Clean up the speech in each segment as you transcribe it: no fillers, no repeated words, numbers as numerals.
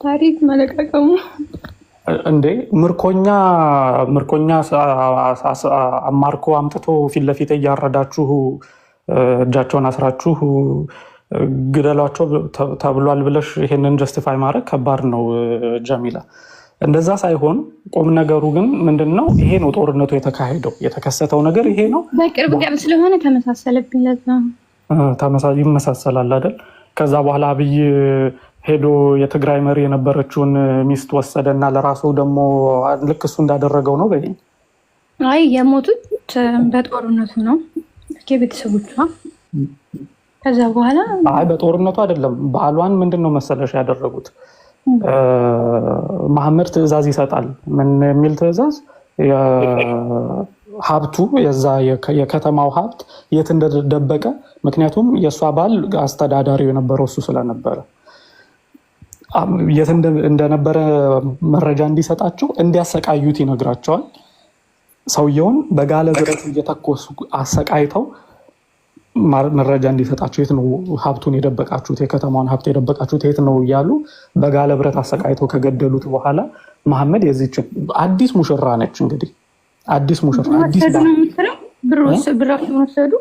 ታሪክ መለቃቀሙ እንዴ ምርኮኛ አማርኮ አምጥቶ ፊት ለፊት እያረዳችሁ እጃቸውን አስራችሁ ግደሏቸው ተብሏል ብለሽ ይሄንን ጀስቲፋይ ማድረግ ከባድ ነው ጀሚላ። እንደዛ ሳይሆን ቁም ነገሩ ግን ምንድነው? ይሄ ነው ጦርነቱ የተካሄደው፣ የተከሰተው ነገር ይሄ ነው። በቅርብ ቀን ስለሆነ ተመሳሰለብኝ። ይመሳሰላል አይደል? ከዛ በኋላ አብይ ሄዶ የትግራይ መሪ የነበረችውን ሚስት ወሰደና ለራሱ ደግሞ ልክ እሱ እንዳደረገው ነው በይ። አይ የሞቱት በጦርነቱ ነው ከቤተሰቦቿ። ከዛ በኋላ አይ በጦርነቱ አይደለም። ባሏን ምንድነው መሰለሽ ያደረጉት? መሐመድ ትዕዛዝ ይሰጣል። ምን የሚል ትዕዛዝ? ሀብቱ የዛ የከተማው ሀብት የት እንደደበቀ፣ ምክንያቱም የእሷ ባል አስተዳዳሪው የነበረው እሱ ስለነበረ የት እንደነበረ መረጃ እንዲሰጣቸው እንዲያሰቃዩት ይነግራቸዋል። ሰውየውን በጋለ ብረት እየተኮሱ አሰቃይተው መረጃ እንዲሰጣቸው የት ነው ሀብቱን የደበቃችሁት፣ የከተማውን ሀብት የደበቃችሁት የት ነው እያሉ በጋለ ብረት አሰቃይተው ከገደሉት በኋላ መሐመድ የዚች አዲስ ሙሽራ ነች። እንግዲህ አዲስ ሙሽራ ወሰዱ።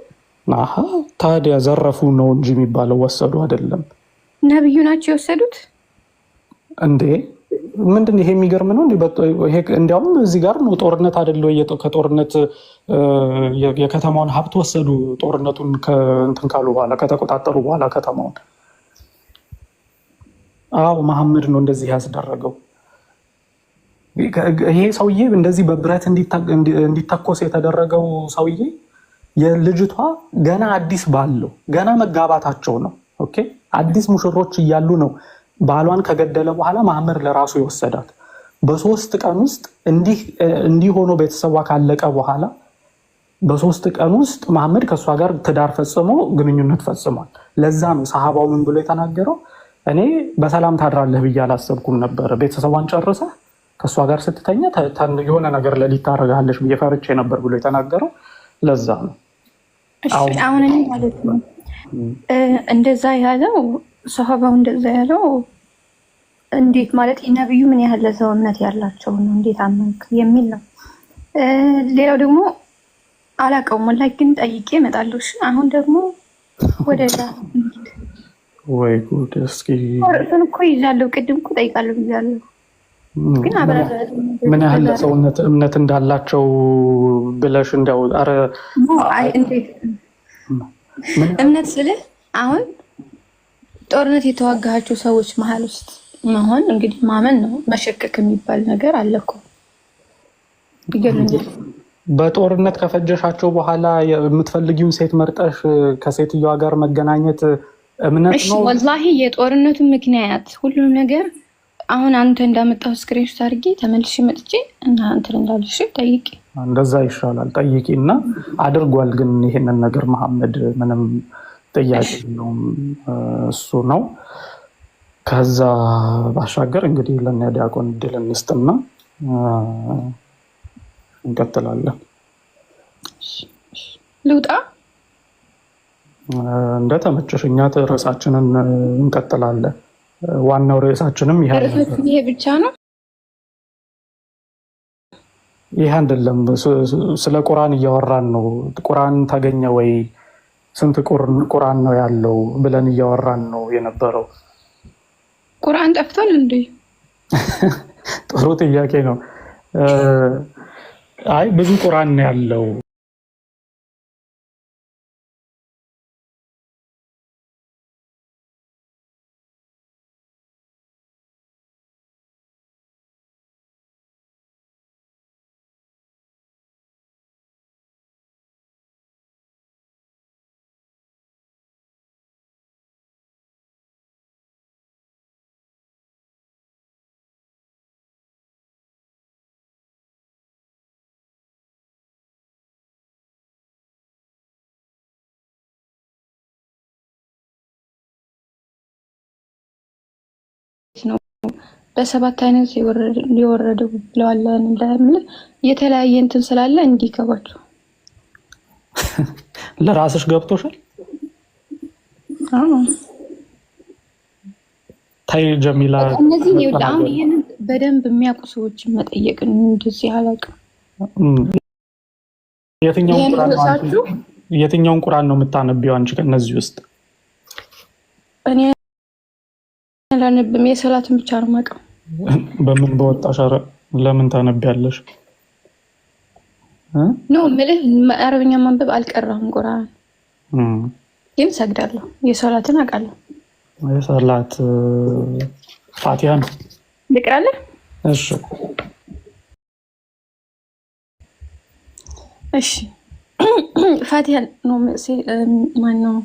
ታዲያ ዘረፉ ነው እንጂ የሚባለው ወሰዱ አይደለም። ነብዩ ናቸው የወሰዱት እንዴ? ምንድን ይሄ የሚገርም ነው። እንዲያውም እዚህ ጋር ነው ጦርነት አይደለ? ከጦርነት የከተማውን ሀብት ወሰዱ። ጦርነቱን እንትን ካሉ በኋላ ከተቆጣጠሩ በኋላ ከተማውን። አዎ መሐመድ ነው እንደዚህ ያስደረገው። ይሄ ሰውዬ እንደዚህ በብረት እንዲተኮስ የተደረገው ሰውዬ የልጅቷ ገና አዲስ ባለው ገና መጋባታቸው ነው። ኦኬ አዲስ ሙሽሮች እያሉ ነው ባሏን ከገደለ በኋላ መሐመድ ለራሱ የወሰዳት። በ3 ቀን ውስጥ እንዲህ ሆኖ ቤተሰቧ ካለቀ በኋላ በ3 ቀን ውስጥ መሐመድ ከእሷ ጋር ትዳር ፈጽሞ ግንኙነት ፈጽሟል። ለዛ ነው ሰሃባው ምን ብሎ የተናገረው? እኔ በሰላም ታድራለህ ብዬ አላሰብኩም ነበረ። ቤተሰቧን ጨርሰ ከእሷ ጋር ስትተኛ የሆነ ነገር ለሊት ታደርጋለች ብዬ ፈርቼ ነበር ብሎ የተናገረው ለዛ ነው። አሁን ማለት ነው እንደዛ ያለው ሰሃባው እንደዛ ያለው እንዴት ማለት ነብዩ ምን ያህል ለሰው እምነት ያላቸው ነው እንዴት አመንክ የሚል ነው። ሌላው ደግሞ አላውቀውም ወላሂ ግን ጠይቄ እመጣለሁ። እሺ አሁን ደግሞ ወደዛ ወይ ጉድ እስኪ እሱን እኮ ይዛለሁ። ቅድም እኮ ጠይቃለሁ ብያለሁ። ግን ምን ያህል ለሰው እምነት እንዳላቸው ብለሽ እንደው ኧረ እንዴት እምነት ስልህ አሁን ጦርነት የተዋጋቸው ሰዎች መሀል ውስጥ መሆን እንግዲህ ማመን ነው። መሸከክ የሚባል ነገር አለ እኮ። በጦርነት ከፈጀሻቸው በኋላ የምትፈልጊውን ሴት መርጠሽ ከሴትዮዋ ጋር መገናኘት እምነት ነው? ወላሂ የጦርነቱ ምክንያት ሁሉም ነገር አሁን አንተ እንዳመጣው ስክሪንሾት አድርጌ ተመልሼ መጥቼ እና እንትን እንዳልሽ ጠይቂ። እንደዛ ይሻላል። ጠይቂ እና አድርጓል። ግን ይሄንን ነገር መሐመድ ምንም ጥያቄ የለውም እሱ ነው። ከዛ ባሻገር እንግዲህ ለእነ ዲያቆን እድል እንስጥና እንቀጥላለን። ልውጣ እንደተመቸሽ። እኛ ርዕሳችንን እንቀጥላለን። ዋናው ርዕሳችንም ይሄ ብቻ ነው። ይሄ አይደለም። ስለ ቁርአን እያወራን ነው። ቁርአን ተገኘ ወይ ስንት ቁርአን ነው ያለው ብለን እያወራን ነው የነበረው። ቁርአን ጠፍቷል እንዴ? ጥሩ ጥያቄ ነው። አይ ብዙ ቁርአን ነው ያለው። በሰባት አይነት የወረደው ብለዋል። ለምን የተለያየ እንትን ስላለ እንዲገባቸው ለራስሽ ገብቶሻል? ታይ ጀሚላ እነዚህ አሁን ይሄንን በደንብ የሚያውቁ ሰዎች መጠየቅ እንደዚህ አላውቅም። የትኛውን ቁርአን ነው የምታነቢው አንቺ ከነዚህ ውስጥ? እኔ አላነብም፣ የሰላትን ብቻ ነው የማውቀው። በምን በወጣሽ? ለምን ታነቢያለሽ? ነው ምልህ አረብኛ ማንበብ አልቀራም። ቁርአን ግን ሰግዳለሁ። የሰላትን አውቃለሁ። የሰላት ፋቲሃ ነው ልቅራለህ? እሺ እሺ ፋቲሃ ነው ማን ነው?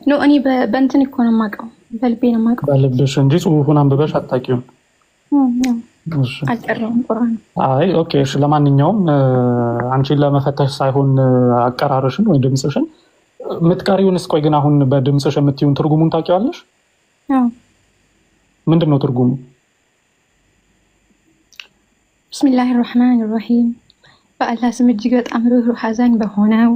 ኖ እኔ በእንትን እኮ ነው የማውቀው፣ በልቤ ነው የማውቀው። በልብሽ እንጂ ጽሁፉን አንብበሽ አታውቂውም? አልቀራውም ቁርአን። አይ ኦኬ እሺ። ለማንኛውም አንቺን ለመፈተሽ ሳይሆን አቀራርሽን ወይ ድምፅሽን የምትቀሪውንስ፣ ቆይ ግን አሁን በድምፅሽ የምትይውን ትርጉሙን ታውቂዋለሽ? ምንድን ነው ትርጉሙ? ብስሚላሂ ራህማን ራሂም፣ በአላህ ስም እጅግ በጣም ርኅሩህ አዛኝ በሆነው።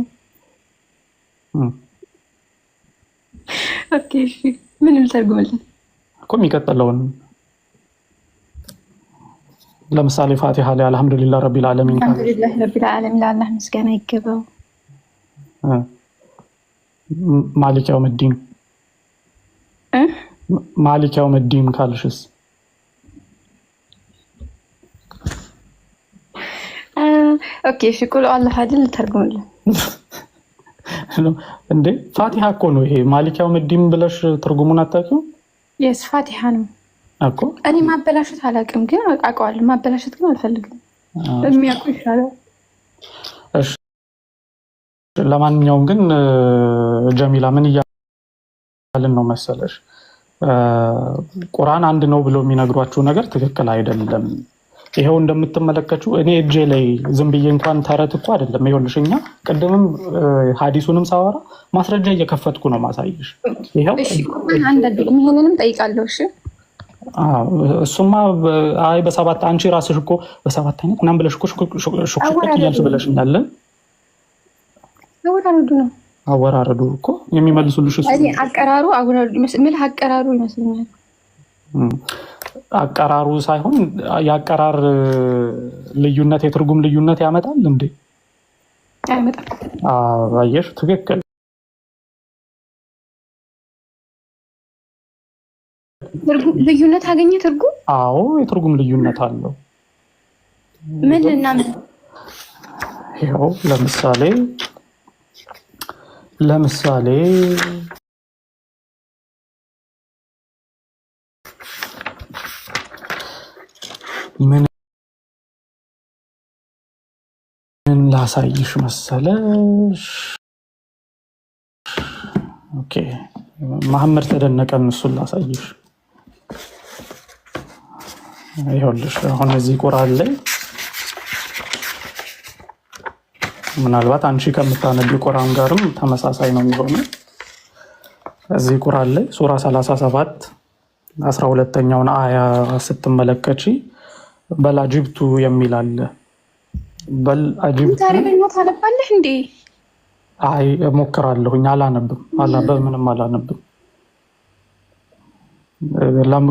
ኦኬ እሺ፣ ምን ልተርጉምልን እኮ የሚቀጥለውን። ለምሳሌ ፋቲሃ ላይ አልሐምዱሊላህ ረቢል ዓለሚን፣ አልሐምዱሊላህ ረቢል ዓለሚን ለአላህ ምስጋና ይገባው። ማሊክ የውመዲን ማሊክ የውመዲን ካልሽስ? ኦኬ እሺ፣ ቁል አላህ አይደል ተርጉምልን እንዴ? ፋቲሃ እኮ ነው ይሄ። ማሊክ የውመዲን ብለሽ ትርጉሙን አታውቂውም? የስ ፋቲሃ ነው እኮ። እኔ ማበላሸት አላውቅም፣ ግን አውቀዋለሁ። ማበላሸት ግን አልፈልግም። የሚያውቁ ይሻላል። እሺ፣ ለማንኛውም ግን ጀሚላ ምን እያልን ነው መሰለሽ? ቁርአን አንድ ነው ብለው የሚነግሯችሁ ነገር ትክክል አይደለም። ይሄው እንደምትመለከቱ እኔ እጄ ላይ ዝም ብዬ እንኳን ተረት እኮ አይደለም። ይኸውልሽ እኛ ቅድምም ሐዲሱንም ሳወራ ማስረጃ እየከፈትኩ ነው ማሳየሽ። ይሄው እሺ፣ ቁርአን አንድ አይደለም። ይሄንንም ጠይቃለሁ። እሺ እሱማ አይ በሰባት አንቺ ራስሽ እኮ በሰባት አይነት ምናምን ብለሽ እኮ ሹክሹክ እያልሽ ብለሽኛል። አወራረዱ ነው አወራረዱ እኮ የሚመልሱልሽ እሱ አይ አቀራሩ አወራረዱ ምን አቀራሩ ይመስለኛል። አቀራሩ ሳይሆን የአቀራር ልዩነት የትርጉም ልዩነት ያመጣል እንዴ? ያመጣል። አየሽ፣ ትክክል። ትርጉም ልዩነት አገኘ ትርጉም? አዎ የትርጉም ልዩነት አለው። ምን እና ምን? ይኸው ለምሳሌ ምን ላሳይሽ መሰለሽ? ኦኬ መሐመድ ተደነቀን እሱን ላሳይሽ። ይኸውልሽ አሁን እዚህ ቁርአን ላይ ምናልባት አንቺ ከምታነቢው ቁርአን ጋርም ተመሳሳይ ነው የሚሆነው። እዚህ ቁርአን ላይ ሱራ 37 12ኛውን አያ ስትመለከቺ በላጅብቱ የሚል አለ። በላጅብቱ ታሪክን ታነባለህ እንዴ? አይ እሞክራለሁኝ። ምንም አላነብም።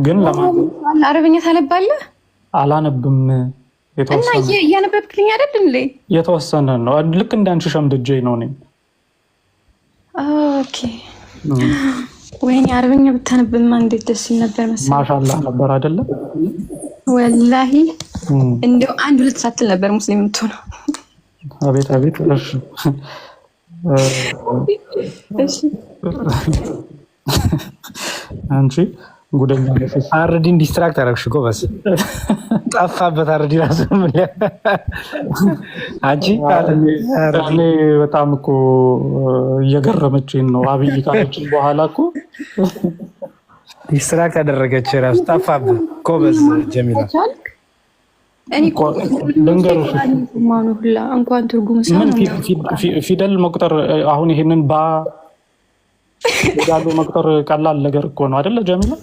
ግን አረብኛ ታነባለህ? አላነብም። የተወሰነ እና እያነበብክልኝ አይደል እንዴ? የተወሰነ ነው። ልክ እንዳንቺ ሸምድጄ ነው እኔ። ኦኬ ወይኔ አረብኛ ብታነብማ እንዴት ደስ ይል ነበር መሰለኝ። ማሻአላህ ነበር አይደለም? ወላሂ እንደው አንድ ሁለት ሳትል ነበር ሙስሊም የምትሆነው። አቤት አቤት። እሺ አንቺ ጉደኛ ነሽ። አርዲን ዲስትራክት አደረግሽ እኮ በስ ጠፋበት። አርዲ ራሱ አንቺ እኔ በጣም እኮ እየገረመችኝ ነው። አብይ ካለችን በኋላ እኮ ዲስትራክት አደረገች። ራሱ ጠፋበት እኮ በስ ጀሚላ። እኔ እኮ ልንገርሽ እንኳን ትርጉም ፊደል መቁጠር አሁን ይሄንን ያሉ መቁጠር ቀላል ነገር እኮ ነው አይደለ ጀሚላ?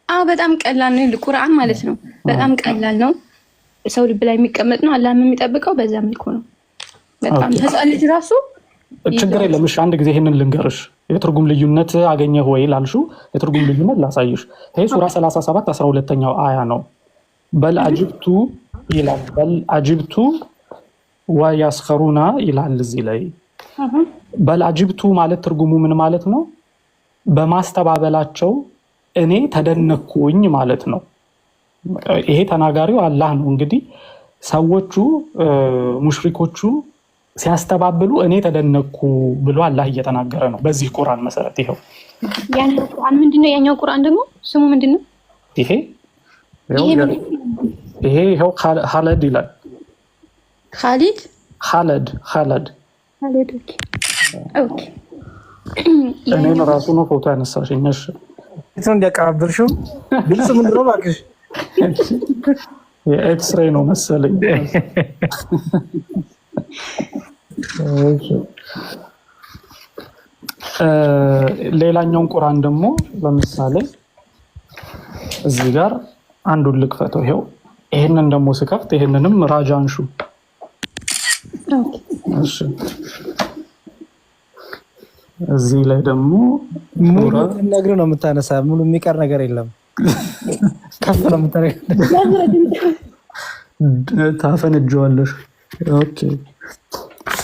አዎ በጣም ቀላል ነው። ቁርአን ማለት ነው በጣም ቀላል ነው። ሰው ልብ ላይ የሚቀመጥ ነው። አላህም የሚጠብቀው በዛ መልኩ ነው። በጣም ህፃን ልጅ ራሱ ችግር የለም። እሺ አንድ ጊዜ ይሄንን ልንገርሽ። የትርጉም ልዩነት አገኘህ ወይ ላልሽው የትርጉም ልዩነት ላሳይሽ። ይሄ ሱራ 37 12ኛው አያ ነው። በል አጅብቱ ይላል። በል አጅብቱ ወያስኸሩና ይላል እዚህ ላይ። በል አጅብቱ ማለት ትርጉሙ ምን ማለት ነው? በማስተባበላቸው እኔ ተደነኩኝ ማለት ነው። ይሄ ተናጋሪው አላህ ነው። እንግዲህ ሰዎቹ ሙሽሪኮቹ ሲያስተባብሉ እኔ ተደነኩ ብሎ አላህ እየተናገረ ነው በዚህ ቁርአን መሰረት። ይሄው ያኛው ቁርአን ምንድነው? ያኛው ቁርአን ደግሞ ስሙ ምንድነው? ይሄ ይሄው ኻለድ ይላል። ኻሊድ ኻለድ ኦኬ። እኔን ራሱ ነው ፎቶ ያነሳሽኝ። እሺ እሱን እንዲያቀባብርሽው ግልጽ ምንድን ነው እባክሽ? የኤክስሬይ ነው መሰለኝ። ሌላኛውን ቁርአን ደግሞ ለምሳሌ እዚህ ጋር አንዱን ልክፈተው። ይሄው ይሄንን ደግሞ ስከፍት ይሄንንም ራጃንሹ። እሺ እዚህ ላይ ደግሞ ሙሉ ነግሮ ነው የምታነሳ። ሙሉ የሚቀር ነገር የለም። ከፍ ነው የምታረጋግጥ። ታፈንጀዋለሽ። ኦኬ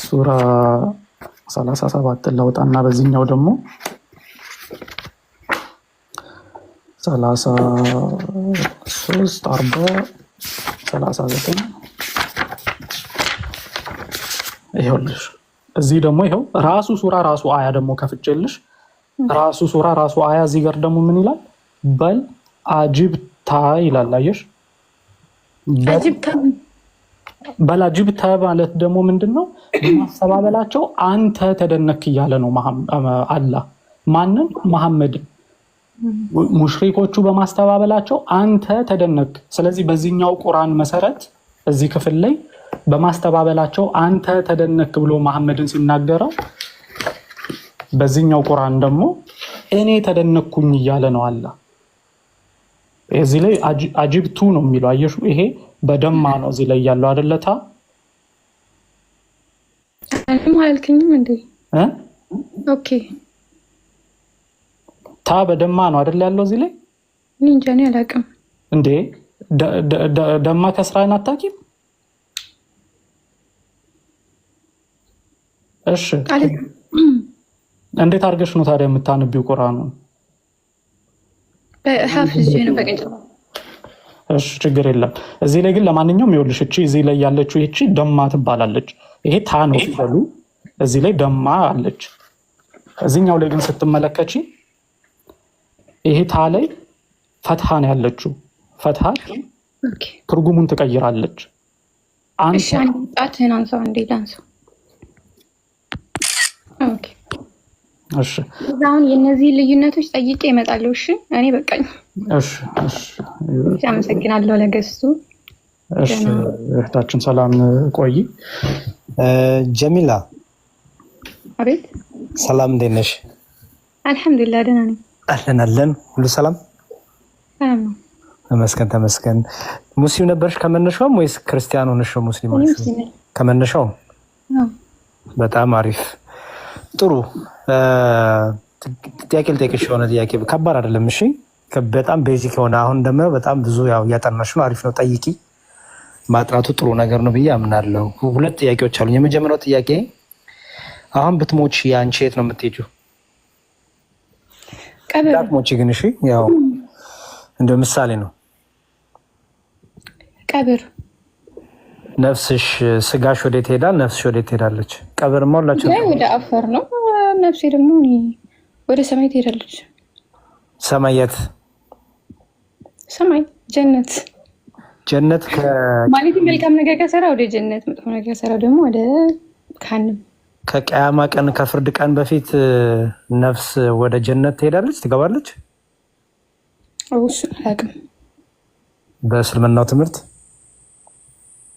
ሱራ 37 ለውጣና በዚህኛው ደግሞ 33 40 39 ይኸውልሽ እዚህ ደግሞ ይኸው ራሱ ሱራ ራሱ አያ ደግሞ ከፍቼልሽ ራሱ ሱራ ራሱ አያ እዚህ ጋር ደግሞ ምን ይላል? በል አጅብታ ይላል። አየሽ በል አጅብታ ማለት ደግሞ ምንድነው? በማስተባበላቸው አንተ ተደነክ እያለ ነው አላህ። ማንን? መሐመድን። ሙሽሪኮቹ በማስተባበላቸው አንተ ተደነክ። ስለዚህ በዚህኛው ቁርአን መሰረት እዚህ ክፍል ላይ በማስተባበላቸው አንተ ተደነክ ብሎ መሐመድን ሲናገረው፣ በዚህኛው ቁርአን ደግሞ እኔ ተደነኩኝ እያለ ነው አላህ። እዚህ ላይ አጅብቱ ነው የሚለው። አየሹ ይሄ በደማ ነው እዚህ ላይ ያለው አይደለታ? አልከኝም እንዴ? ኦኬ ታ በደማ ነው አይደል ያለው እዚህ ላይ? እኔ እንጃ እኔ አላውቅም እንዴ። ደማ ከስራን አታውቂም? እሺ እንዴት አድርገሽ ነው ታዲያ የምታነቢው ቁርአኑን? ሐፍዝ ነው በቀኝ። እሺ ችግር የለም። እዚህ ላይ ግን ለማንኛውም ይኸውልሽ እቺ እዚህ ላይ ያለችው እቺ ደማ ትባላለች። ይሄ ታ ነው ፊደሉ። እዚህ ላይ ደማ አለች። እዚህኛው ላይ ግን ስትመለከቺ ይሄ ታ ላይ ፈትሃ ነው ያለችው። ፈትሃ ትርጉሙን ትቀይራለች። እሺ ጣትህን አንሳው እንዴ ዳንሰው። ኦኬ እሺ አሁን የነዚህ ልዩነቶች ጠይቄ እመጣለሁ። እሺ እኔ በቃኝ። እሺ አመሰግናለሁ ለገስቱ። እሺ እህታችን ሰላም ቆይ። ጀሚላ አቤት። ሰላም እንዴት ነሽ? አልሐምዱሊላህ ደህና ነኝ። አለን ሁሉ ሰላም ነው። ተመስገን። ሙስሊም ነበርሽ ከመነሻውም ወይስ ክርስቲያን ሆነሽ ነው ሙስሊም ሆነሽ? ከመነሻው። በጣም አሪፍ ጥሩ። ጥያቄ ልጠይቅሽ፣ የሆነ ጥያቄ ከባድ አይደለም። እሺ በጣም ቤዚክ የሆነ አሁን ደግሞ በጣም ብዙ ያው እያጠናሽ ነው። አሪፍ ነው፣ ጠይቂ። ማጥናቱ ጥሩ ነገር ነው ብዬ አምናለሁ። ሁለት ጥያቄዎች አሉኝ። የመጀመሪያው ጥያቄ አሁን ብትሞች የአንቺ የት ነው የምትሄጂው? ቀብር። ሞች ግን እሺ፣ ያው እንደ ምሳሌ ነው። ቀብር። ነፍስሽ ስጋሽ ወዴት ይሄዳል? ነፍስሽ ወዴት ትሄዳለች? ቀብር ሁላችን ወደ አፈር ነው። ነፍሴ ደግሞ ወደ ሰማይ ትሄዳለች። ሰማይ የት? ሰማይ ጀነት። ጀነት ማለት መልካም ነገር ከሰራ ወደ ጀነት፣ መጥፎ ነገር ከሰራ ደግሞ ወደ ካንም። ከቂያማ ቀን ከፍርድ ቀን በፊት ነፍስ ወደ ጀነት ትሄዳለች፣ ትገባለች? እሱን አላውቅም። በእስልምናው ትምህርት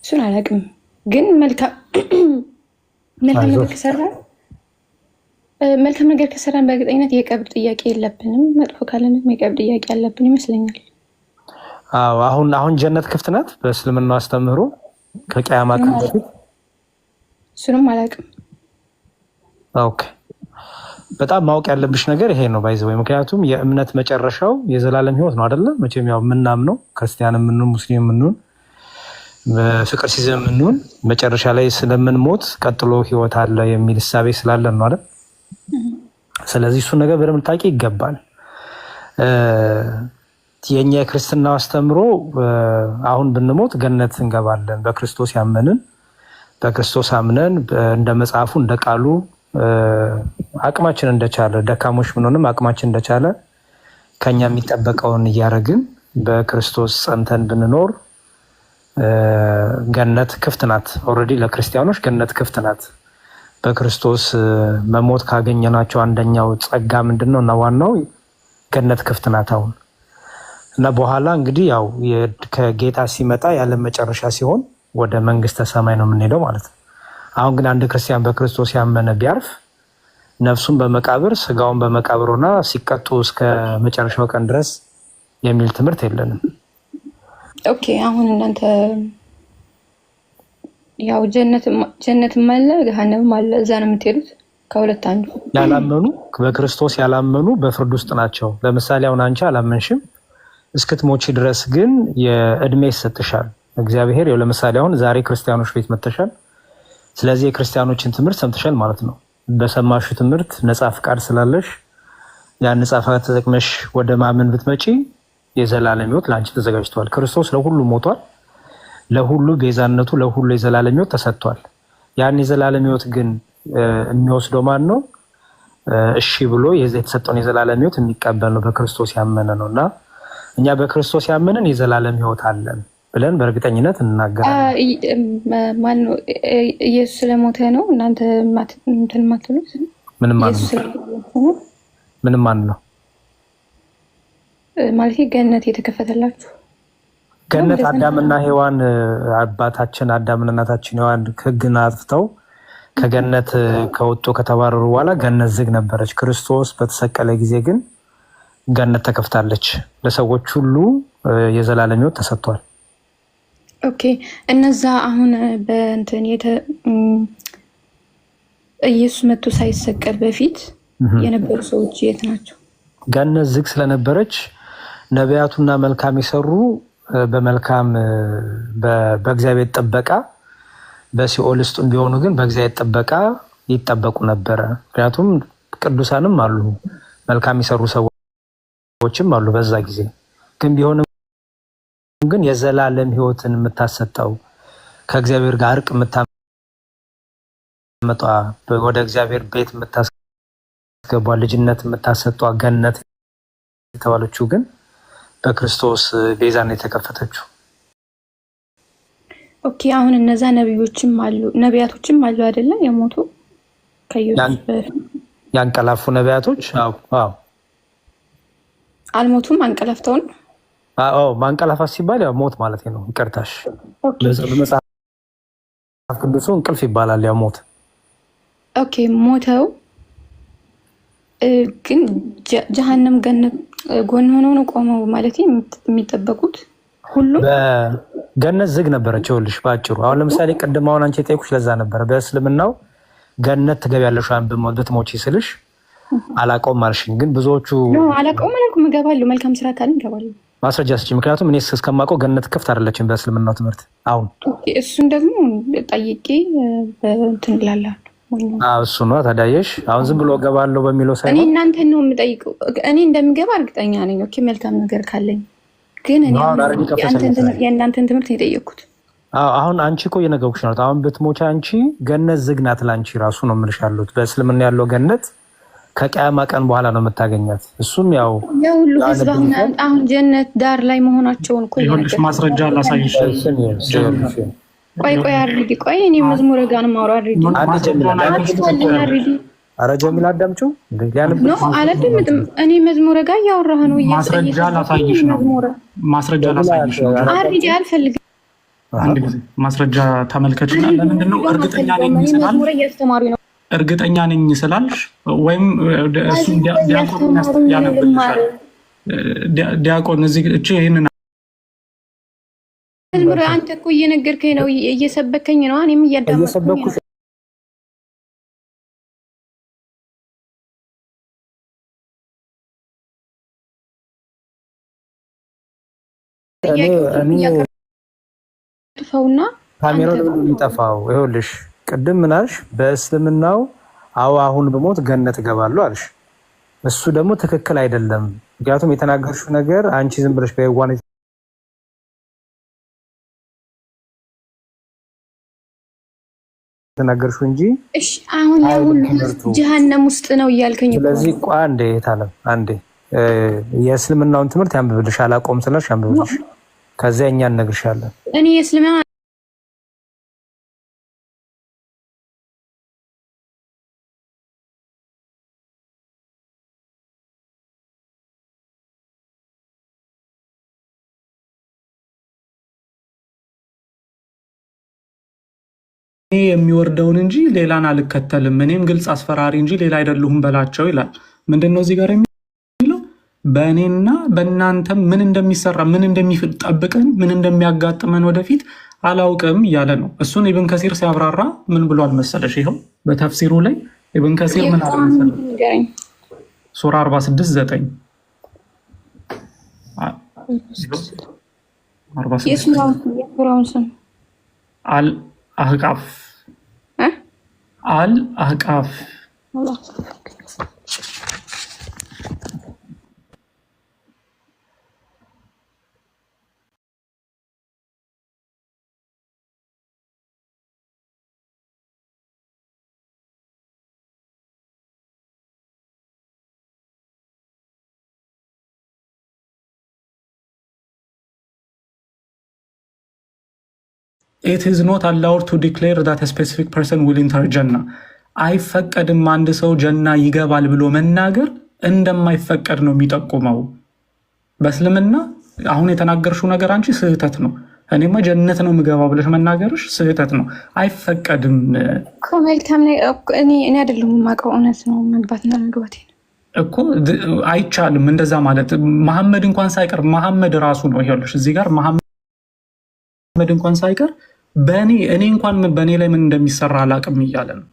እሱን አላውቅም፣ ግን መልካም ነገር ከሰራን በእርግጠኝነት የቀብር ጥያቄ የለብንም። መጥፎ ካለንም የቀብር ጥያቄ ያለብን ይመስለኛል። አዎ አሁን ጀነት ክፍት ናት በእስልምናው አስተምህሮ ከቂያማ ቀን በፊት። እሱንም አላውቅም። ኦኬ በጣም ማወቅ ያለብሽ ነገር ይሄ ነው ባይዘ ወይ ምክንያቱም የእምነት መጨረሻው የዘላለም ህይወት ነው አይደለ? መቼም ያው ምናምነው ክርስቲያን ምንኑ ሙስሊም ምንኑ በፍቅር ሲዘም ምንኑ መጨረሻ ላይ ስለምንሞት ቀጥሎ ህይወት አለ የሚል ሐሳቤ ስላለን ነው አይደል? ስለዚህ እሱ ነገር በደንብ ታውቂ ይገባል። የኛ የክርስትና አስተምሮ አሁን ብንሞት ገነት እንገባለን በክርስቶስ ያመንን በክርስቶስ አምነን እንደ መጽሐፉ እንደ ቃሉ አቅማችን እንደቻለ ደካሞች ምንሆንም አቅማችን እንደቻለ ከኛ የሚጠበቀውን እያደረግን በክርስቶስ ጸንተን ብንኖር ገነት ክፍት ናት። ኦልሬዲ ለክርስቲያኖች ገነት ክፍት ናት። በክርስቶስ መሞት ካገኘናቸው አንደኛው ጸጋ ምንድነው እና ዋናው ገነት ክፍት ናት አሁን እና በኋላ እንግዲህ ያው ከጌታ ሲመጣ ያለ መጨረሻ ሲሆን ወደ መንግስተ ሰማይ ነው የምንሄደው ማለት ነው። አሁን ግን አንድ ክርስቲያን በክርስቶስ ያመነ ቢያርፍ ነፍሱን በመቃብር ስጋውን በመቃብር ሆና ሲቀጡ እስከ መጨረሻው ቀን ድረስ የሚል ትምህርት የለንም። ኦኬ አሁን እናንተ ያው ጀነትም አለ ገሃነምም አለ እዛ ነው የምትሄዱት? ከሁለት አንዱ። ያላመኑ በክርስቶስ ያላመኑ በፍርድ ውስጥ ናቸው። ለምሳሌ አሁን አንቺ አላመንሽም እስክትሞቺ ድረስ ግን የእድሜ ይሰጥሻል እግዚአብሔር። ያው ለምሳሌ አሁን ዛሬ ክርስቲያኖች ቤት መተሻል። ስለዚህ የክርስቲያኖችን ትምህርት ሰምተሻል ማለት ነው። በሰማሹ ትምህርት ነፃ ፍቃድ ስላለሽ ያን ነፃ ፍቃድ ተጠቅመሽ ወደ ማመን ብትመጪ የዘላለም ሕይወት ለአንቺ ተዘጋጅቷል። ክርስቶስ ለሁሉ ሞቷል። ለሁሉ ቤዛነቱ ለሁሉ የዘላለም ሕይወት ተሰጥቷል። ያን የዘላለም ሕይወት ግን የሚወስደው ማን ነው? እሺ ብሎ የተሰጠውን የዘላለም ሕይወት የሚቀበል ነው። በክርስቶስ ያመነ ነውና እኛ በክርስቶስ ያመንን የዘላለም ሕይወት አለን ብለን በእርግጠኝነት እንናገራለን። ማነው ኢየሱስ ስለሞተ ነው እናንተ እንትን የማትሉት? ምንም ማን ነው ማለት ገነት የተከፈተላችሁ? ገነት አዳምና ሔዋን አባታችን አዳምና እናታችን ሔዋን ሕግን አጥፍተው ከገነት ከወጡ ከተባረሩ በኋላ ገነት ዝግ ነበረች። ክርስቶስ በተሰቀለ ጊዜ ግን ገነት ተከፍታለች። ለሰዎች ሁሉ የዘላለም ሕይወት ተሰጥቷል። ኦኬ እነዛ አሁን በእንትን ኢየሱስ መጥቶ ሳይሰቀል በፊት የነበሩ ሰዎች የት ናቸው? ገነት ዝግ ስለነበረች ነቢያቱና መልካም የሰሩ በመልካም በእግዚአብሔር ጥበቃ በሲኦል ውስጥ ቢሆኑ ግን በእግዚአብሔር ጥበቃ ይጠበቁ ነበረ። ምክንያቱም ቅዱሳንም አሉ መልካም የሰሩ ሰዎችም አሉ በዛ ጊዜ ግን ቢሆንም ግን የዘላለም ሕይወትን የምታሰጠው ከእግዚአብሔር ጋር እርቅ የምታመጣ ወደ እግዚአብሔር ቤት የምታስገባ ልጅነት የምታሰጠው ገነት የተባለችው ግን በክርስቶስ ቤዛነት የተከፈተችው። ኦኬ አሁን እነዛ ነቢያቶችም አሉ አይደለ? የሞቱ ከኢየሱስ ያንቀላፉ ነቢያቶች አዎ አልሞቱም አንቀላፍተው ነው። ማንቀላፋት ሲባል ያው ሞት ማለት ነው። ይቅርታሽ በመጽሐፍ ቅዱስ እንቅልፍ ይባላል ያው ሞት። ኦኬ ሞተው ግን ጀሃነም ገነት ጎን ሆነው ነው ቆመው ማለት የሚጠበቁት። ሁሉም ገነት ዝግ ነበረች። ይኸውልሽ ባጭሩ አሁን ለምሳሌ ቅድም አሁን አንቺ የጠየኩሽ ለዛ ነበረ። በእስልምናው ገነት ትገቢያለሽ ብትሞቺ ስልሽ አላውቀውም አልሽኝ። ግን ብዙዎቹ አላውቀውም አላልኩም እገባለሁ መልካም ስራ ካለኝ እገባለሁ ማስረጃ ስጪ። ምክንያቱም እኔ እስከማውቀው ገነት ክፍት አይደለችም በእስልምናው ትምህርት። አሁን እሱን ደግሞ ጠይቄ እንትን እላለሁ። እሱ ነው ታዲያየሽ። አሁን ዝም ብሎ እገባለሁ በሚለው ሳይሆን እኔ እናንተን ነው የምጠይቀው። እኔ እንደምገባ እርግጠኛ ነኝ። ኦኬ መልካም ነገር ካለኝ ግን እኔ የእናንተን ትምህርት ነው የጠየቅኩት። አሁን አንቺ እኮ እየነገርኩሽ ነው። አሁን ብትሞቻ አንቺ ገነት ዝግ ናት ለአንቺ ራሱ ነው የምልሽ ያሉት። በእስልምና ያለው ገነት ከቂያማ ቀን በኋላ ነው የምታገኛት። እሱም ያው ሁሉ ህዝብ አሁን ጀነት ዳር ላይ መሆናቸውን እኮ ይኸውልሽ ማስረጃ ላሳይሽ። ቆይ አሪዲ ቆይ እኔ መዝሙር ጋር ነው ማውራ አሪዲ ኧረ ጀሚል አዳምጪው ነው አላደምጥም። እኔ መዝሙር ጋር እያወራህ ነው። ማስረጃ ላሳይሽ ነው። አሪዲ አልፈልግም። አንድ ጊዜ ማስረጃ ተመልከችና ለምንድን ነው እርግጠኛ ነኝ ስላልሽ እርግጠኛ ነኝ ስላልሽ ወይም እሱ ዲያቆን ያነብልሻል። ዲያቆን እዚህ እቺ ይሄንን አንተ እኮ እየነገርከኝ ነው እየሰበከኝ ነው። እኔም እያዳመጥኩኝ ጥፋውና ካሜራው ለምን የሚጠፋው? ይኸውልሽ ቅድም ምን አልሽ? በእስልምናው አሁን በሞት ገነት እገባለሁ አልሽ። እሱ ደግሞ ትክክል አይደለም። ምክንያቱም የተናገርሽው ነገር አንቺ ዝም ብለሽ በየዋን የተናገርሽው እንጂ እሺ፣ አሁን ጀሃነም ውስጥ ነው እያልከኝ። ስለዚህ አንዴ ታለም አንዴ የእስልምናውን ትምህርት ያንብብልሽ። አላቆም ስለሽ ያንብብልሽ። ከዚያ እኛ እነግርሻለን። እኔ የእስልምና የሚወርደውን እንጂ ሌላን አልከተልም፣ እኔም ግልጽ አስፈራሪ እንጂ ሌላ አይደለሁም በላቸው ይላል። ምንድነው እዚህ ጋር የሚለው? በእኔና በእናንተ ምን እንደሚሰራ ምን እንደሚጠብቀን ምን እንደሚያጋጥመን ወደፊት አላውቅም እያለ ነው። እሱን ኢብን ከሲር ሲያብራራ ምን ብሏል መሰለሽ? ይኸው በተፍሲሩ ላይ ኢብን ከሲር ምን አለ መሰለሽ? ሱራ 46:9 አህቃፍ አህቃፍ It is not allowed to declare that a specific person will enter Jannah. አይፈቀድም አንድ ሰው ጀና ይገባል ብሎ መናገር እንደማይፈቀድ ነው የሚጠቁመው። በእስልምና አሁን የተናገርሽው ነገር አንቺ ስህተት ነው። እኔማ ጀነት ነው የምገባው ብለሽ መናገርሽ ስህተት ነው፣ አይፈቀድም እኮ። መልካም ነው እኔ አይደለሁም የማውቀው፣ እውነት ነው መግባትና መግባቴ እኮ አይቻልም እንደዛ ማለት። መሐመድ እንኳን ሳይቀር መሐመድ ራሱ ነው ይኸውልሽ እዚህ ጋር መሐመድ እንኳን ሳይቀር እኔ እንኳን በእኔ ላይ ምን እንደሚሰራ አላውቅም እያለ ነው።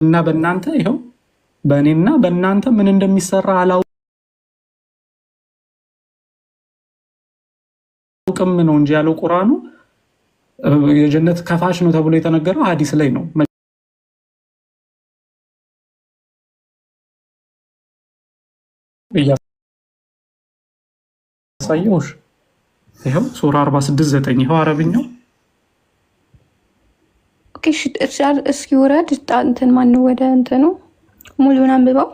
እና በእናንተ ይኸው በእኔና በእናንተ ምን እንደሚሰራ አላውቅም ነው እንጂ ያለው ቁርአኑ። የጀነት ከፋሽ ነው ተብሎ የተነገረው ሐዲስ ላይ ነው። ያሳየውሽ ይኸው ሱራ 46:9 ይኸው አረብኛው። ኦኬ እስኪ ወራድ እንትን ማን ወደ እንትኑ ሙሉን አንብበው።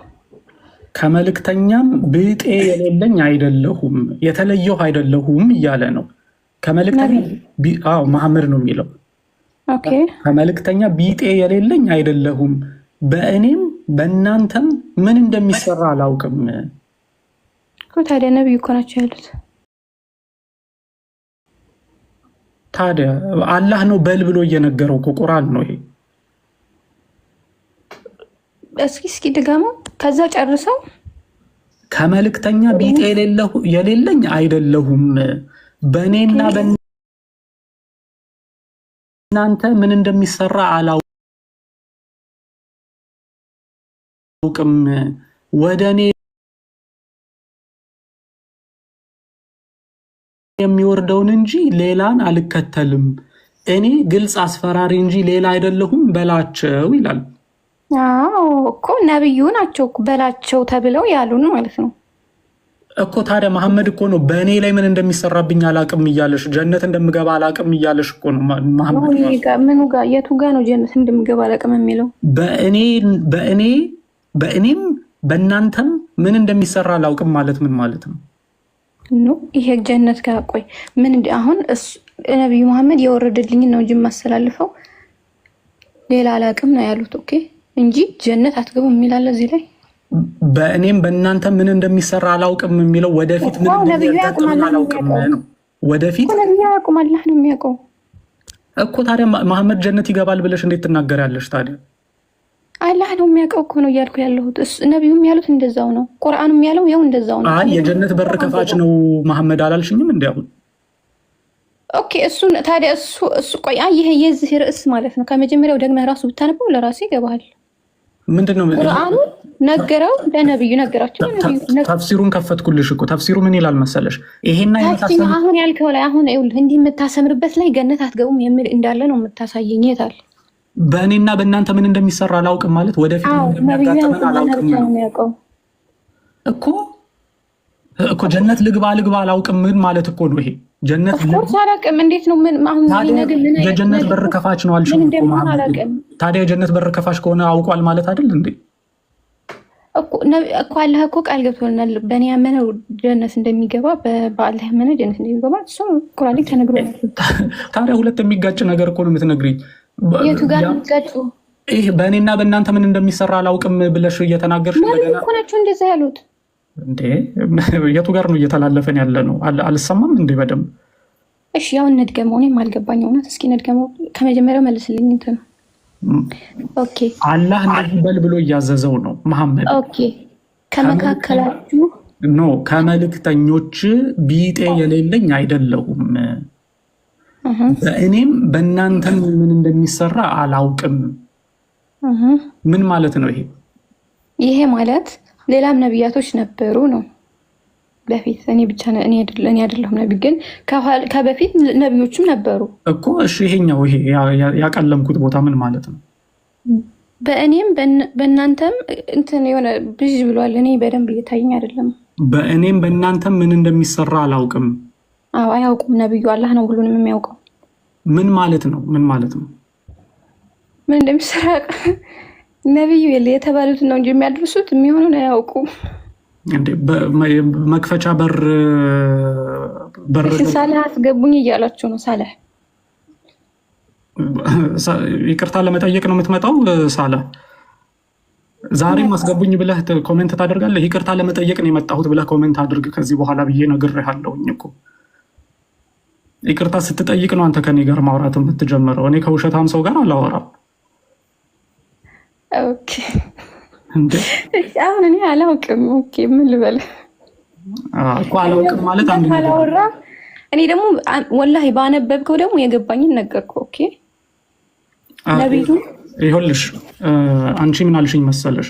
ከመልእክተኛም ብጤ የሌለኝ አይደለሁም የተለየሁ አይደለሁም እያለ ነው። ከመልእክተኛ መሐመድ ነው የሚለው። ኦኬ ከመልእክተኛ ቢጤ የሌለኝ አይደለሁም በእኔም በእናንተም ምን እንደሚሰራ አላውቅም። ታዲያ ነብዩ እኮ ናቸው ያሉት። ታዲያ አላህ ነው በል ብሎ እየነገረው እኮ ቁርአን ነው ይሄ። እስኪ ድጋመው ከዛ ጨርሰው። ከመልእክተኛ ቢጤ የሌለኝ አይደለሁም በእኔና በእናንተ ምን እንደሚሰራ አላውቅም ወደ እኔ የሚወርደውን እንጂ ሌላን አልከተልም፣ እኔ ግልጽ አስፈራሪ እንጂ ሌላ አይደለሁም በላቸው ይላል። አዎ እኮ ነብዩ ናቸው በላቸው ተብለው ያሉን ማለት ነው እኮ። ታዲያ መሐመድ እኮ ነው በእኔ ላይ ምን እንደሚሰራብኝ አላቅም እያለሽ ጀነት እንደምገባ አላቅም እያለሽ እኮ ነው መሐመድ። ምኑ ጋር የቱ ጋር ነው ጀነት እንደምገባ አላቅም የሚለው? በእኔም በእናንተም ምን እንደሚሰራ አላውቅም ማለት ምን ማለት ነው? ይሄ ጀነት ጋር ቆይ ምን አሁን ነብዩ መሐመድ የወረደልኝ ነው እንጂ ማስተላልፈው ሌላ አላቅም ነው ያሉት። ኦኬ እንጂ ጀነት አትገቡም የሚላል እዚህ ላይ። በእኔም በእናንተ ምን እንደሚሰራ አላውቅም የሚለው ወደፊት ምን እንደሚያጋጥም አላውቅም ነው። ወደፊት ነብዩ ያውቁም አላህ ነው የሚያውቀው እኮ። ታዲያ መሐመድ ጀነት ይገባል ብለሽ እንዴት ትናገሪያለሽ ታዲያ? አላህ ነው የሚያውቀው እኮ ነው እያልኩ ያለሁት። ነብዩም ያሉት እንደዛው ነው፣ ቁርአኑም ያለው ያው እንደዛው ነው። የጀነት በር ከፋች ነው መሐመድ አላልሽኝም እንዴ? አሁን ኦኬ እሱን ታዲያ እሱ ቆይ ይሄ የዚህ ርዕስ ማለት ነው ከመጀመሪያው ደግመህ ራሱ ብታነበው ለራሱ ይገባል። ምንድነው ቁርአኑ ነገረው ለነብዩ ነገራቸው። ተፍሲሩን ከፈትኩልሽ እኮ ተፍሲሩ ምን ይላል መሰለሽ? ይሄና ይሄ አሁን ያልከው ላይ አሁን ይኸውልህ እንዲህ የምታሰምርበት ላይ ገነት አትገቡም የሚል እንዳለ ነው የምታሳየኝ። የታል በእኔና በእናንተ ምን እንደሚሰራ አላውቅም ማለት ወደፊት እንደሚያጋጥመን አላውቅም እኮ ጀነት ልግባ አላውቅም ምን ማለት እኮ ነው ይሄ? ጀነት አላውቅም እንዴት ነው ምን አሁን የጀነት በር ከፋች ነው አልሽኝ እኮ ማለት። ታዲያ የጀነት በር ከፋች ከሆነ አውቋል ማለት አይደል እንዴ? እኮ አላህ እኮ ቃል ገብቶልናል በእኔ ያመነ ጀነት እንደሚገባ በአላህ ያመነ ጀነት እንደሚገባ እሱ ቁርአን ላይ ተነግሮናል። ታዲያ ሁለት የሚጋጭ ነገር እኮ ነው የምትነግሪኝ። የቱ ጋር የሚጋጩ? ይሄ በእኔና በእናንተ ምን እንደሚሰራ አላውቅም ብለሽ እየተናገርሽ እንደገና እኮ ናቸው እንደዛ ያሉት እንዴ? የቱ ጋር ነው እየተላለፈን ያለ ነው? አልሰማም እንዴ በደንብ? እሺ ያው እንድገመው፣ እኔም አልገባኝ እውነት። እስኪ እንድገመው ከመጀመሪያው መልስልኝ እንትን ነው። ኦኬ አላህ እንደዚህ በል ብሎ እያዘዘው ነው መሐመድ። ኦኬ ከመካከላችሁ ኖ ከመልእክተኞች ቢጤ የሌለኝ አይደለሁም፣ በእኔም በእናንተም ምን እንደሚሰራ አላውቅም። ምን ማለት ነው ይሄ? ይሄ ማለት ሌላም ነቢያቶች ነበሩ ነው በፊት። እኔ ብቻ እኔ አይደለሁም ነቢ፣ ግን ከበፊት ነቢዮችም ነበሩ እኮ። እሺ ይሄኛው ይሄ ያቀለምኩት ቦታ ምን ማለት ነው? በእኔም በእናንተም እንትን የሆነ ብዥ ብሏል። እኔ በደንብ እየታየኝ አይደለም። በእኔም በእናንተም ምን እንደሚሰራ አላውቅም። አዎ አያውቁም። ነቢዩ አላህ ነው ሁሉንም የሚያውቀው። ምን ማለት ነው? ምን ማለት ነው? ምን እንደሚሰራ ነቢዩ የተባሉትን ነው እንጂ የሚያደርሱት የሚሆኑን አያውቁም። መክፈቻ በር ሳላህ አስገቡኝ እያላችሁ ነው። ሳላህ ይቅርታ ለመጠየቅ ነው የምትመጣው። ሳላህ ዛሬም አስገቡኝ ብለህ ኮሜንት ታደርጋለህ። ይቅርታ ለመጠየቅ ነው የመጣሁት ብለህ ኮሜንት አድርግ ከዚህ በኋላ ብዬ ነግሬሃለሁኝ እኮ። ይቅርታ ስትጠይቅ ነው አንተ ከኔ ጋር ማውራት የምትጀምረው። እኔ ከውሸታም ሰው ጋር አላወራም። ኦኬ አሁን እኔ አላውቅም። ኦኬ ምን ልበል እኮ አላውቅም ማለት አንድ ነገር አላወራ። እኔ ደግሞ ወላሂ ባነበብከው ደግሞ የገባኝን ነገርኩህ። ኦኬ ነብዩ ይኸውልሽ አንቺ ምን አልሽኝ መሰለሽ?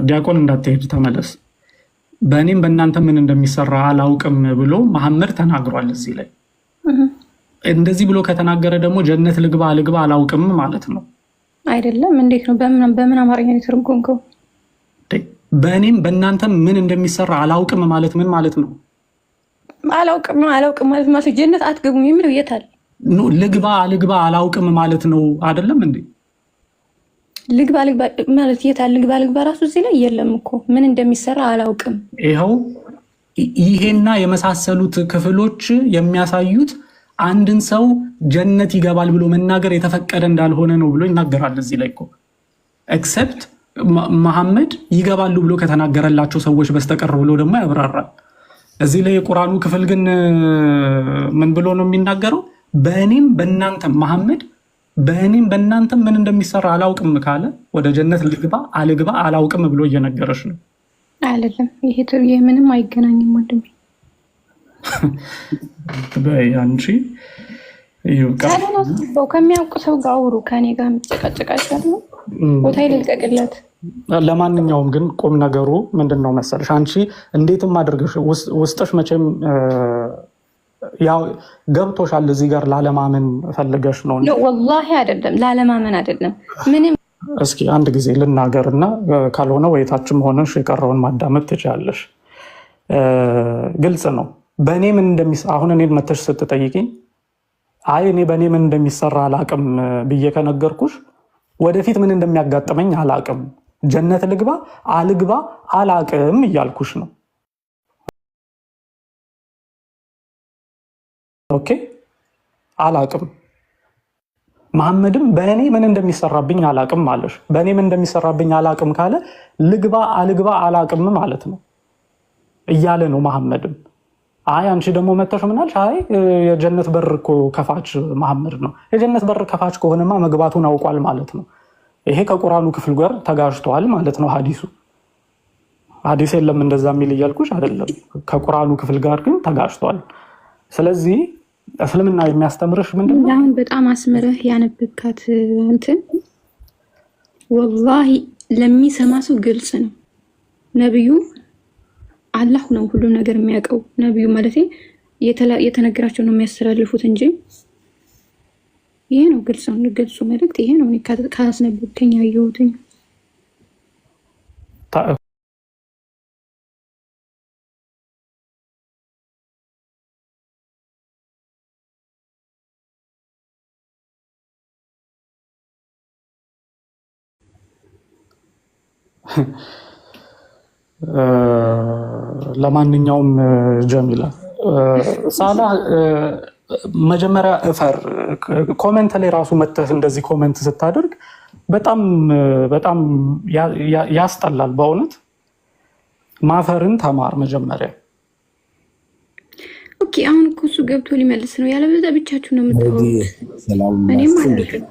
ዲያቆን እንዳትሄድ ተመለስ። በእኔም በእናንተ ምን እንደሚሰራ አላውቅም ብሎ መሐመድ ተናግሯል እዚህ ላይ። እንደዚህ ብሎ ከተናገረ ደግሞ ጀነት ልግባ አልግባ አላውቅም ማለት ነው አይደለም? እንዴት ነው? በምን አማርኛ ነው የተረጎምከው? በእኔም በእናንተም ምን እንደሚሰራ አላውቅም ማለት ምን ማለት ነው? አላውቅም ማለት ጀነት አትገቡም የሚለው የት አለ? ልግባ አልግባ አላውቅም ማለት ነው አይደለም እንዴ? ልግባ ማለት የት አለ? ልግባ ራሱ እዚህ ላይ የለም እኮ። ምን እንደሚሰራ አላውቅም። ይኸው ይሄና የመሳሰሉት ክፍሎች የሚያሳዩት አንድን ሰው ጀነት ይገባል ብሎ መናገር የተፈቀደ እንዳልሆነ ነው ብሎ ይናገራል እዚህ ላይ እኮ። ኤክሰፕት መሐመድ ይገባሉ ብሎ ከተናገረላቸው ሰዎች በስተቀር ብሎ ደግሞ ያብራራል እዚህ ላይ። የቁርአኑ ክፍል ግን ምን ብሎ ነው የሚናገረው? በእኔም በእናንተም መሐመድ በእኔም በእናንተም ምን እንደሚሰራ አላውቅም ካለ ወደ ጀነት ልግባ አልግባ አላውቅም ብሎ እየነገረች ነው አይደለም? ይሄ ምንም አይገናኝም ወንድሜ። በያንቺ ከሚያውቁ ሰው ጋር አውሩ። ከኔ ጋር የምትጨቃጨቃቸው ቦታ ይልቀቅለት። ለማንኛውም ግን ቁም ነገሩ ምንድን ነው መሰለሽ? አንቺ እንዴትም አድርገሽ ውስጥሽ መቼም ያው ገብቶሻል። እዚህ ጋር ላለማመን ፈልገሽ ነው። ወላሂ አይደለም፣ ላለማመን አይደለም ምንም። እስኪ አንድ ጊዜ ልናገር እና ካልሆነ ወይታችም ሆነሽ የቀረውን ማዳመጥ ትችላለሽ። ግልጽ ነው። በእኔ ምን እንደሚሰራ አሁን እኔን መተሽ ስትጠይቂኝ አይ እኔ በእኔ ምን እንደሚሰራ አላቅም ብዬ ከነገርኩሽ ወደፊት ምን እንደሚያጋጥመኝ አላቅም፣ ጀነት ልግባ አልግባ አላቅም እያልኩሽ ነው። ኦኬ አላቅም። መሐመድም በእኔ ምን እንደሚሰራብኝ አላቅም አለሽ። በእኔ ምን እንደሚሰራብኝ አላቅም ካለ ልግባ አልግባ አላቅም ማለት ነው እያለ ነው መሐመድም። አይ አንቺ ደግሞ መተሽ ምናልሽ? አይ የጀነት በር እኮ ከፋች መሐመድ ነው። የጀነት በር ከፋች ከሆነማ መግባቱን አውቋል ማለት ነው። ይሄ ከቁርአኑ ክፍል ጋር ተጋጅቷል ማለት ነው። ሐዲስ የለም እንደዛ የሚል እያልኩሽ አይደለም። ከቁርአኑ ክፍል ጋር ግን ተጋጅቷል። ስለዚህ እስልምና የሚያስተምርሽ ምንድን ነው? አሁን በጣም አስምረህ ያነበብካት እንትን ወላሂ ለሚሰማ ሰው ግልጽ ነው። ነብዩ አላህ ነው ሁሉም ነገር የሚያውቀው። ነብዩ ማለት የተነገራቸው ነው የሚያስተላልፉት እንጂ ይሄ ነው ግልጹ መልእክት ይሄ ነው። ካስነበብከኝ ያየሁትኝ ለማንኛውም ጀሚላ ሳላህ መጀመሪያ እፈር። ኮሜንት ላይ ራሱ መተህ እንደዚህ ኮሜንት ስታደርግ በጣም ያስጠላል። በእውነት ማፈርን ተማር መጀመሪያ። ኦኬ አሁን እኮ እሱ ገብቶ ሊመልስ ነው። ያለበለዚያ ብቻችሁ ነው የምትሆኑት። እኔም አላውቅም።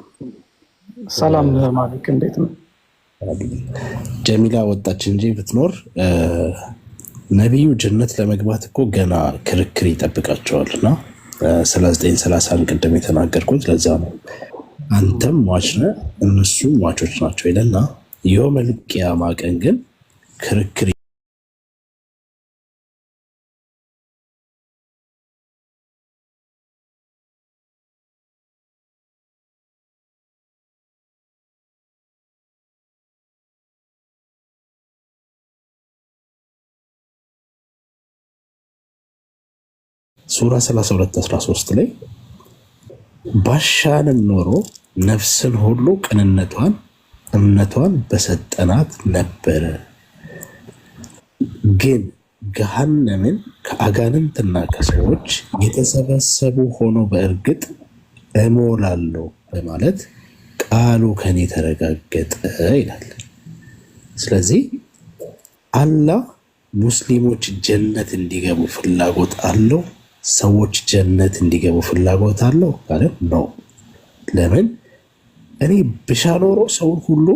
ሰላም ማለክ እንዴት ነው? ጀሚላ ወጣች እንጂ ብትኖር ነቢዩ ጀነት ለመግባት እኮ ገና ክርክር ይጠብቃቸዋል። እና 3930 ቅድም የተናገርኩት ለዛ ነው። አንተም ሟች ነህ እነሱም ሟቾች ናቸው ይለና የውመል ቂያማ ቀን ግን ክርክር ሱራ 32:13 ላይ ባሻንም ኖሮ ነፍስን ሁሉ ቅንነቷን እምነቷን በሰጠናት ነበረ፣ ግን ገሃነምን ከአጋንንትና ከሰዎች የተሰበሰቡ ሆኖ በእርግጥ እሞላለሁ በማለት ቃሉ ከኔ ተረጋገጠ ይላል። ስለዚህ አላህ ሙስሊሞች ጀነት እንዲገቡ ፍላጎት አለው? ሰዎች ጀነት እንዲገቡ ፍላጎት አለው ካለ ነው። ለምን እኔ ብሻ ኖሮ ሰውን ሁሉ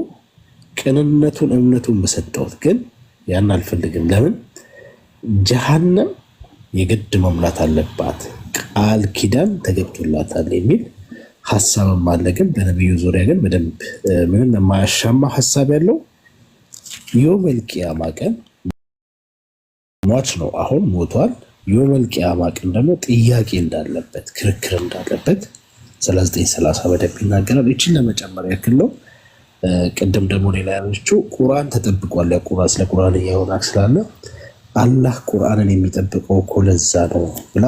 ቅንነቱን እምነቱን በሰጠሁት፣ ግን ያን አልፈልግም። ለምን ጀሃነም የግድ መሙላት አለባት፣ ቃል ኪዳን ተገብቶላታል የሚል ሀሳብም አለ። ግን በነቢዩ ዙሪያ ግን በደንብ ምንም የማያሻማ ሀሳብ ያለው የውመል ቂያማ ቀን ሟች ነው፣ አሁን ሞቷል። የውመል ቂያማ ቀን ደግሞ ጥያቄ እንዳለበት ክርክር እንዳለበት 3930 በደንብ ይናገራል። ይችን ለመጨመር ያክል ነው። ቅድም ደግሞ ሌላ ያለችው ቁርአን ተጠብቋል። ቁርአን ስለ ቁርአን እያወራ ስላለ አላህ ቁርአንን የሚጠብቀው እኮ ለዛ ነው ብላ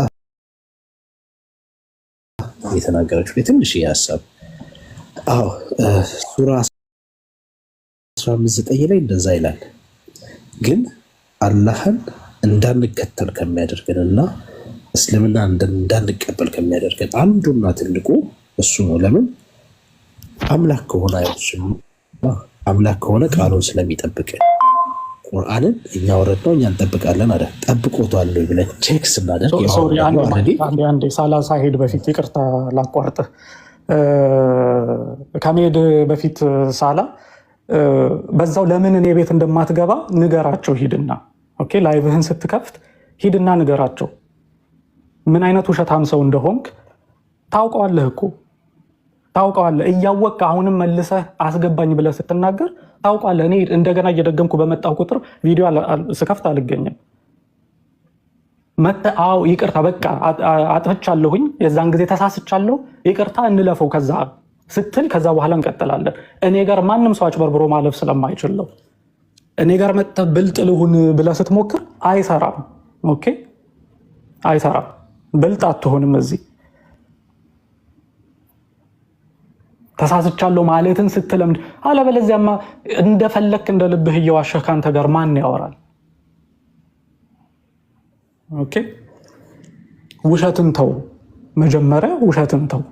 የተናገረችው የትንሽ ሀሳብ። አዎ ሱራ 15:9 ላይ እንደዛ ይላል። ግን አላህን እንዳንከተል ከሚያደርገንና እስልምና እንዳንቀበል ከሚያደርገን አንዱና ትልቁ እሱ ነው። ለምን አምላክ ከሆነ አይወስም፣ አምላክ ከሆነ ቃሉን ስለሚጠብቅ ቁርአንን እኛ ወረድነው እኛ እንጠብቃለን አለ። ጠብቆታል ብለን ቼክ ስናደርግ አንዴ ሳላ ሳሄድ በፊት ይቅርታ ላቋርጥ። ከመሄድ በፊት ሳላ በዛው ለምን እኔ ቤት እንደማትገባ ንገራቸው ሂድና። ኦኬ ላይቭህን ስትከፍት ሂድና ንገራቸው ምን አይነት ውሸታም ሰው እንደሆንክ ታውቀዋለህ እኮ ታውቀዋለህ። እያወቅህ አሁንም መልሰህ አስገባኝ ብለህ ስትናገር ታውቀዋለህ። እኔ እንደገና እየደገምኩ በመጣው ቁጥር ቪዲዮ ስከፍት አልገኝም። አዎ ይቅርታ በቃ አጥፍቻለሁኝ፣ የዛን ጊዜ ተሳስቻለሁ፣ ይቅርታ እንለፈው ከዛ ስትል ከዛ በኋላ እንቀጥላለን። እኔ ጋር ማንም ሰው አጭበርብሮ ማለፍ ስለማይችል ነው። እኔ ጋር መጥተህ ብልጥ ልሁን ብለህ ስትሞክር አይሰራም። ኦኬ አይሰራም። ብልጥ አትሆንም። እዚህ ተሳስቻለሁ ማለትን ስትለምድ፣ አለበለዚያማ እንደፈለክ እንደ ልብህ እየዋሸህ ከአንተ ጋር ማን ያወራል? ኦኬ ውሸትን ተው መጀመሪያ፣ ውሸትን ተው፣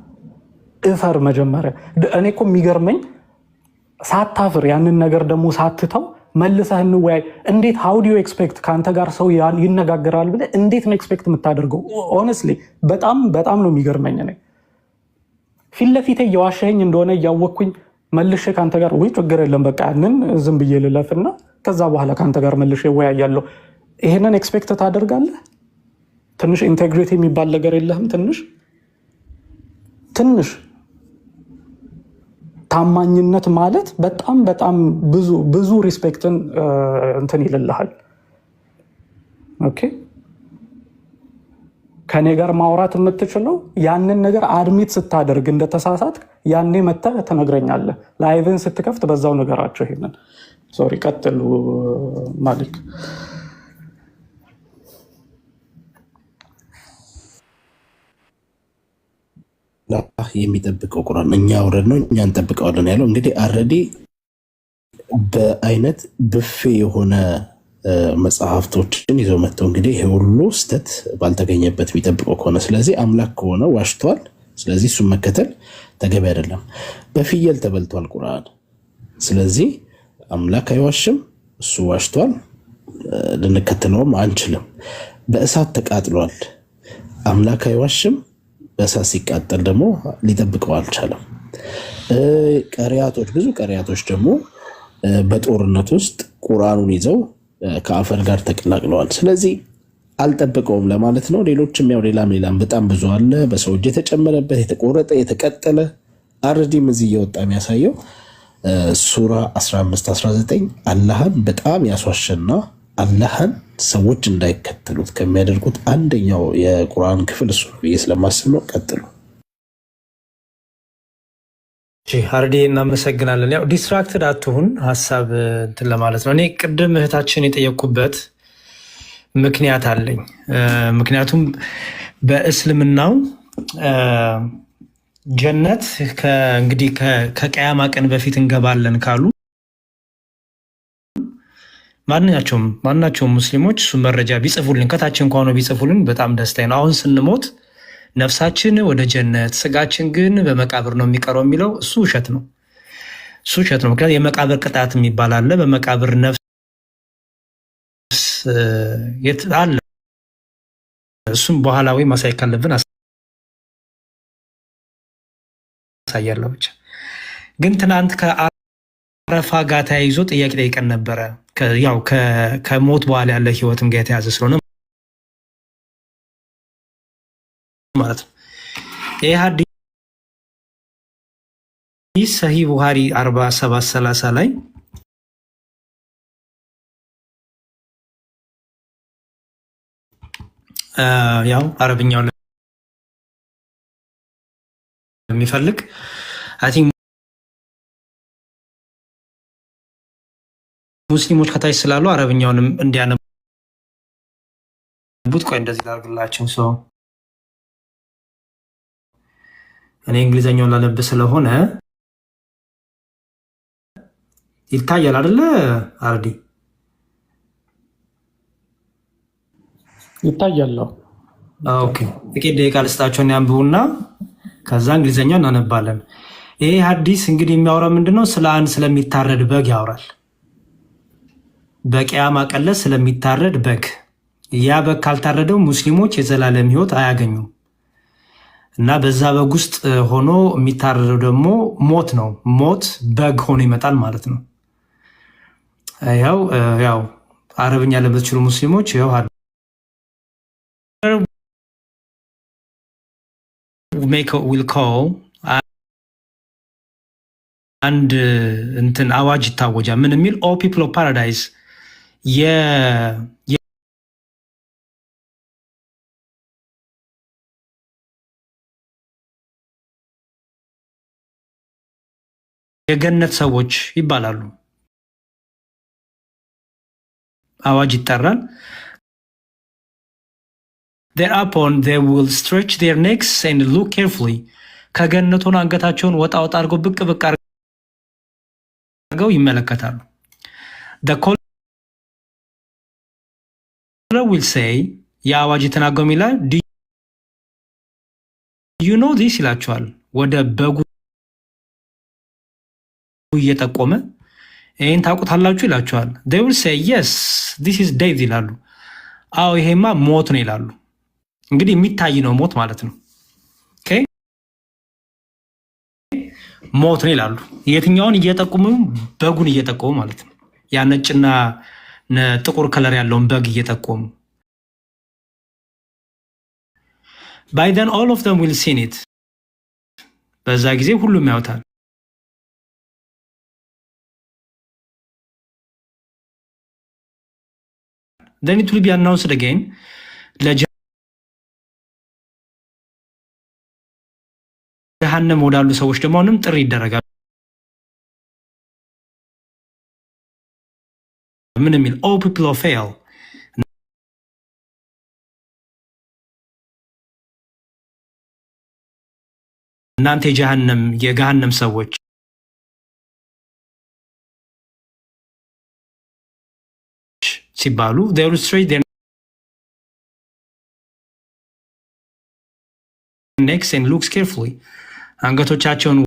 እፈር መጀመሪያ። እኔ እኮ የሚገርመኝ ሳታፍር ያንን ነገር ደግሞ ሳትተው መልሰህ እንወያይ። እንዴት ሃው ዱ ዩ ኤክስፔክት ከአንተ ጋር ሰው ይነጋገራል ብለህ እንዴት ነው ኤክስፔክት የምታደርገው? ሆነስትሊ በጣም ነው የሚገርመኝ። እኔ ፊት ለፊቴ እየዋሸኸኝ እንደሆነ እያወቅኩኝ መልሼ ከአንተ ጋር ወይ ችግር የለም በቃ ያንን ዝም ብዬ ልለፍና ከዛ በኋላ ከአንተ ጋር መልሼ እወያያለሁ። ይሄንን ኤክስፔክት ታደርጋለህ? ትንሽ ኢንቴግሪቲ የሚባል ነገር የለህም? ትንሽ ትንሽ ታማኝነት ማለት በጣም በጣም ብዙ ሪስፔክትን እንትን ይልልሃል። ኦኬ ከኔ ጋር ማውራት የምትችለው ያንን ነገር አድሚት ስታደርግ እንደተሳሳት ያኔ መተህ ትነግረኛለህ። ላይቭን ስትከፍት በዛው ነገራቸው። ይሄንን ሶሪ ቀጥሉ ማሊክ። የሚጠብቀው ቁርአን እኛ አውረድ ነው እኛ እንጠብቀዋለን ያለው እንግዲህ አረዲ በአይነት ብፌ የሆነ መጽሐፍቶችን ይዘው መጥተው እንግዲህ ይሄ ሁሉ ስተት ባልተገኘበት የሚጠብቀው ከሆነ ስለዚህ አምላክ ከሆነ ዋሽቷል። ስለዚህ እሱን መከተል ተገቢ አይደለም። በፍየል ተበልቷል ቁርአን። ስለዚህ አምላክ አይዋሽም፣ እሱ ዋሽቷል፣ ልንከተለውም አንችልም። በእሳት ተቃጥሏል፣ አምላክ አይዋሽም፣ በእሳት ሲቃጠል ደግሞ ሊጠብቀው አልቻለም። ቀሪያቶች ብዙ ቀሪያቶች ደግሞ በጦርነት ውስጥ ቁርአኑን ይዘው ከአፈር ጋር ተቀላቅለዋል። ስለዚህ አልጠበቀውም ለማለት ነው። ሌሎችም ያው ሌላም በጣም ብዙ አለ። በሰው እጅ የተጨመረበት የተቆረጠ የተቀጠለ አረዲም እዚህ እየወጣ የሚያሳየው ሱራ 15-19 አላህን በጣም ያስዋሸና አላህን ሰዎች እንዳይከተሉት ከሚያደርጉት አንደኛው የቁርአን ክፍል እሱ ነው ብዬ ስለማስብ ነው። ቀጥሉ። አርዲ እናመሰግናለን። ያው ዲስትራክትድ አትሁን ሀሳብ እንትን ለማለት ነው። እኔ ቅድም እህታችን የጠየቁበት ምክንያት አለኝ። ምክንያቱም በእስልምናው ጀነት እንግዲህ ከቀያማ ቀን በፊት እንገባለን ካሉ ማናቸውም ሙስሊሞች እሱ መረጃ ቢጽፉልን ከታች እንኳን ቢጽፉልን በጣም ደስታዬ ነው። አሁን ስንሞት ነፍሳችን ወደ ጀነት ስጋችን ግን በመቃብር ነው የሚቀረው የሚለው እሱ ውሸት ነው። ምክንያቱም የመቃብር ቅጣት የሚባል አለ። በመቃብር ነፍስ አለ። እሱም በኋላ ወይ ማሳየት ካለብን አሳያለሁ። ብቻ ግን ትናንት ከአረፋ ጋር ተያይዞ ጥያቄ ጠይቀን ነበረ። ያው ከሞት በኋላ ያለ ህይወትም ጋር የተያዘ ስለሆነ ማለት ነው። ይህ ሐዲስ ሰሂህ ቡኻሪ 47:30 ላይ ያው አረብኛው ለሚፈልግ አይ ቲንክ ሙስሊሞች ከታች ስላሉ አረብኛውንም እንዲያነቡት ቆይ እንደዚህ ላድርግላችሁ። ሰው እኔ እንግሊዘኛውን ላነብ ስለሆነ ይታያል አይደለ? አርዲ ይታያል። ኦኬ ጥቂት ደቂቃ ልስጣቸውን ያንብቡና ከዛ እንግሊዘኛው እናነባለን። ይሄ ሐዲስ እንግዲህ የሚያወራው ምንድነው? ስለ አንድ ስለሚታረድ በግ ያወራል። በቂያማ ቀን ስለሚታረድ በግ፣ ያ በግ ካልታረደው ሙስሊሞች የዘላለም ህይወት አያገኙም እና በዛ በግ ውስጥ ሆኖ የሚታረደው ደግሞ ሞት ነው። ሞት በግ ሆኖ ይመጣል ማለት ነው። ያው አረብኛ ለምትችሉ ሙስሊሞች ያው will call አንድ እንትን አዋጅ ይታወጃል። ምን የሚል ኦ ፒፕል ኦፍ ፓራዳይስ የገነት ሰዎች ይባላሉ። አዋጅ ይጠራል። thereupon they will stretch their necks and look carefully ከገነቱን አንገታቸውን ወጣ አድርገው ብቅ አድርገው ይመለከታሉ። the caller will say የአዋጅ የተናገው ይላል do you know this ይላቸዋል። ወደ በጉ እየጠቆመ ይሄን ታውቁታላችሁ ይላቸዋል። they will say yes this is death ይላሉ። አዎ ይሄማ ሞት ነው ይላሉ። እንግዲህ የሚታይ ነው ሞት ማለት ነው። ኦኬ ሞት ነው ይላሉ። የትኛውን እየጠቆሙ? በጉን እየጠቆሙ ማለት ነው። ያ ነጭና ጥቁር ከለር ያለውን በግ እየጠቆሙ by then all of them will see it በዛ ጊዜ ሁሉም ያውታል። then it will be announced again ለጀሃነም ወዳሉ ሰዎች ደግሞ አሁንም ጥሪ ይደረጋል። ምን የሚል all people of hell እናንተ የገሃነም ሰዎች ሲባሉ they will straight their necks and looks carefully አንገቶቻቸውን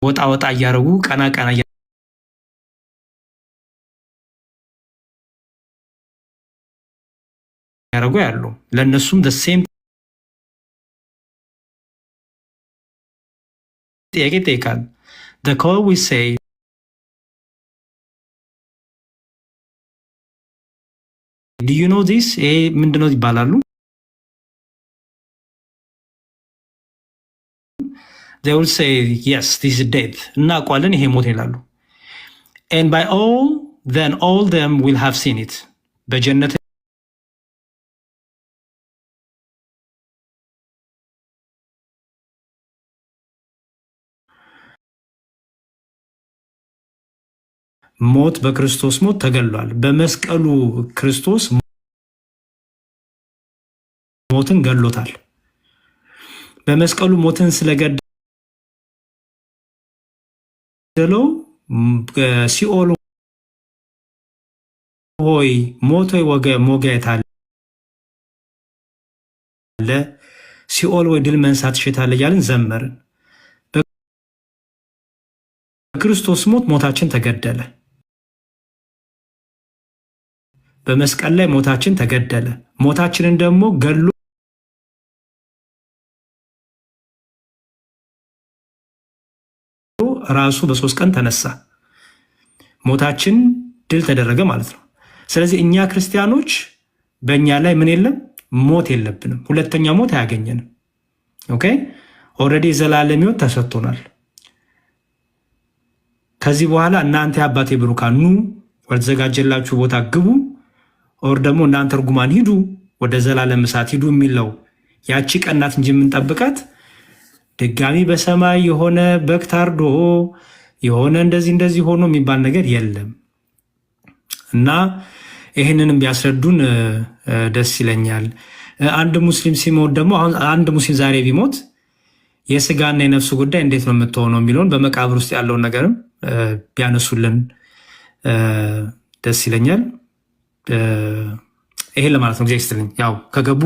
ወጣ ወጣ እያደረጉ ቀና ቀና ያደረጉ ያሉ ለእነሱም the same ጥያቄ ይጠይቃል። the call we say do you know this ይሄ ምንድነው ይባላሉ። they will say yes this is death እናውቃለን ይሄ ሞት ይላሉ። and by all then all them will have seen it በጀነት ሞት በክርስቶስ ሞት ተገሏል። በመስቀሉ ክርስቶስ ሞትን ገሎታል። በመስቀሉ ሞትን ስለገደለው ሲኦል ሆይ ሞት ሆይ ሞገት አለ ሲኦል ወይ ድል መንሳት ሽታለ እያልን ዘመርን። በክርስቶስ ሞት ሞታችን ተገደለ። በመስቀል ላይ ሞታችን ተገደለ። ሞታችንን ደግሞ ገሎ ራሱ በ3 ቀን ተነሳ። ሞታችን ድል ተደረገ ማለት ነው። ስለዚህ እኛ ክርስቲያኖች በእኛ ላይ ምን የለም? ሞት የለብንም። ሁለተኛ ሞት አያገኘንም። ኦኬ ኦልሬዲ የዘላለም ሕይወት ተሰጥቶናል። ከዚህ በኋላ እናንተ አባቴ ብሩካን ኑ ወደ ተዘጋጀላችሁ ቦታ ግቡ፣ ኦር ደግሞ እናንተ እርጉማን ሂዱ ወደ ዘላለም እሳት ሂዱ የሚለው ያቺ ቀናት እንጂ የምንጠብቃት ድጋሚ በሰማይ የሆነ በግ ታርዶ የሆነ እንደዚህ ሆኖ የሚባል ነገር የለም። እና ይህንንም ቢያስረዱን ደስ ይለኛል። አንድ ሙስሊም ሲሞት ደግሞ አሁን አንድ ሙስሊም ዛሬ ቢሞት የስጋና የነፍሱ ጉዳይ እንዴት ነው የምትሆነው የሚለውን በመቃብር ውስጥ ያለውን ነገርም ቢያነሱልን ደስ ይለኛል። ይሄን ለማለት ነው። ጊዜ ይስጥልኝ። ያው ከገቡ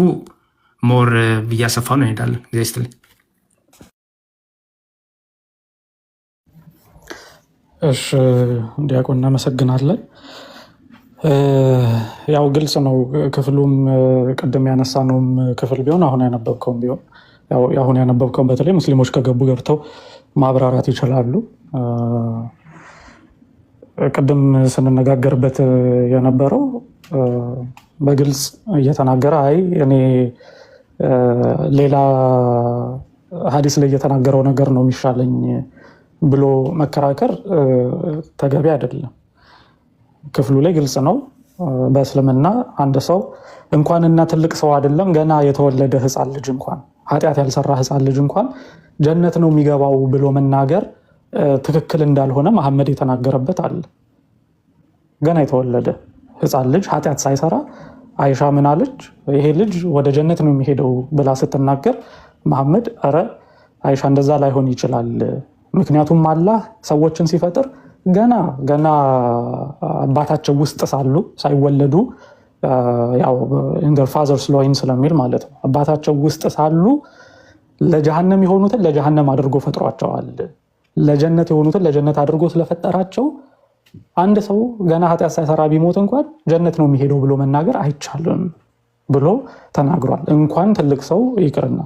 ሞር እያሰፋ ነው እንሄዳለን። ጊዜ ይስጥልኝ። እሺ ዲያቆን እናመሰግናለን። ያው ግልጽ ነው ክፍሉም ቅድም ያነሳነውም ክፍል ቢሆን አሁን ያነበብከውም ቢሆን ያው አሁን ያነበብከውም በተለይ ሙስሊሞች ከገቡ ገብተው ማብራራት ይችላሉ። ቅድም ስንነጋገርበት የነበረው በግልጽ እየተናገረ አይ እኔ ሌላ ሐዲስ ላይ እየተናገረው ነገር ነው የሚሻለኝ ብሎ መከራከር ተገቢ አይደለም። ክፍሉ ላይ ግልጽ ነው። በእስልምና አንድ ሰው እንኳንና ትልቅ ሰው አይደለም ገና የተወለደ ህፃን ልጅ እንኳን ኃጢአት ያልሰራ ህፃን ልጅ እንኳን ጀነት ነው የሚገባው ብሎ መናገር ትክክል እንዳልሆነ መሐመድ የተናገረበት አለ። ገና የተወለደ ህፃን ልጅ ኃጢአት ሳይሰራ አይሻ ምን አለች? ይሄ ልጅ ወደ ጀነት ነው የሚሄደው ብላ ስትናገር መሐመድ ኧረ አይሻ እንደዛ ላይሆን ይችላል፣ ምክንያቱም አላህ ሰዎችን ሲፈጥር ገና አባታቸው ውስጥ ሳሉ ሳይወለዱ ያው in their father's loin ስለሚል ማለት ነው አባታቸው ውስጥ ሳሉ ለጀሃነም የሆኑትን ለጀሃነም አድርጎ ፈጥሯቸዋል። ለጀነት የሆኑትን ለጀነት አድርጎ ስለፈጠራቸው አንድ ሰው ገና ኃጢአት ሳይሰራ ቢሞት እንኳን ጀነት ነው የሚሄደው ብሎ መናገር አይቻልም ብሎ ተናግሯል። እንኳን ትልቅ ሰው ይቅርና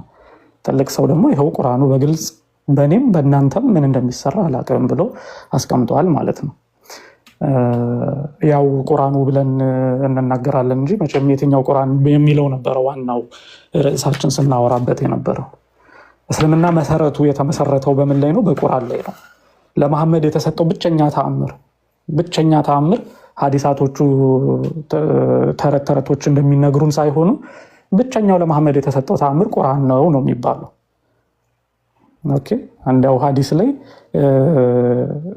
ትልቅ ሰው ደግሞ ይኸው ቁርአኑ በግልጽ በእኔም በእናንተም ምን እንደሚሰራ አላውቅም ብሎ አስቀምጧል ማለት ነው። ያው ቁርአኑ ብለን እንናገራለን እንጂ መቼም የትኛው ቁርአን የሚለው ነበረ ዋናው ርዕሳችን ስናወራበት የነበረው። እስልምና መሰረቱ የተመሰረተው በምን ላይ ነው? በቁርአን ላይ ነው። ለመሐመድ የተሰጠው ብቸኛ ተአምር ሐዲሳቶቹ ተረት ተረቶች እንደሚነግሩን ሳይሆኑ ብቸኛው ለመሐመድ የተሰጠው ተአምር ቁርአን ነው የሚባለው። ኦኬ አንዳው ሐዲስ ላይ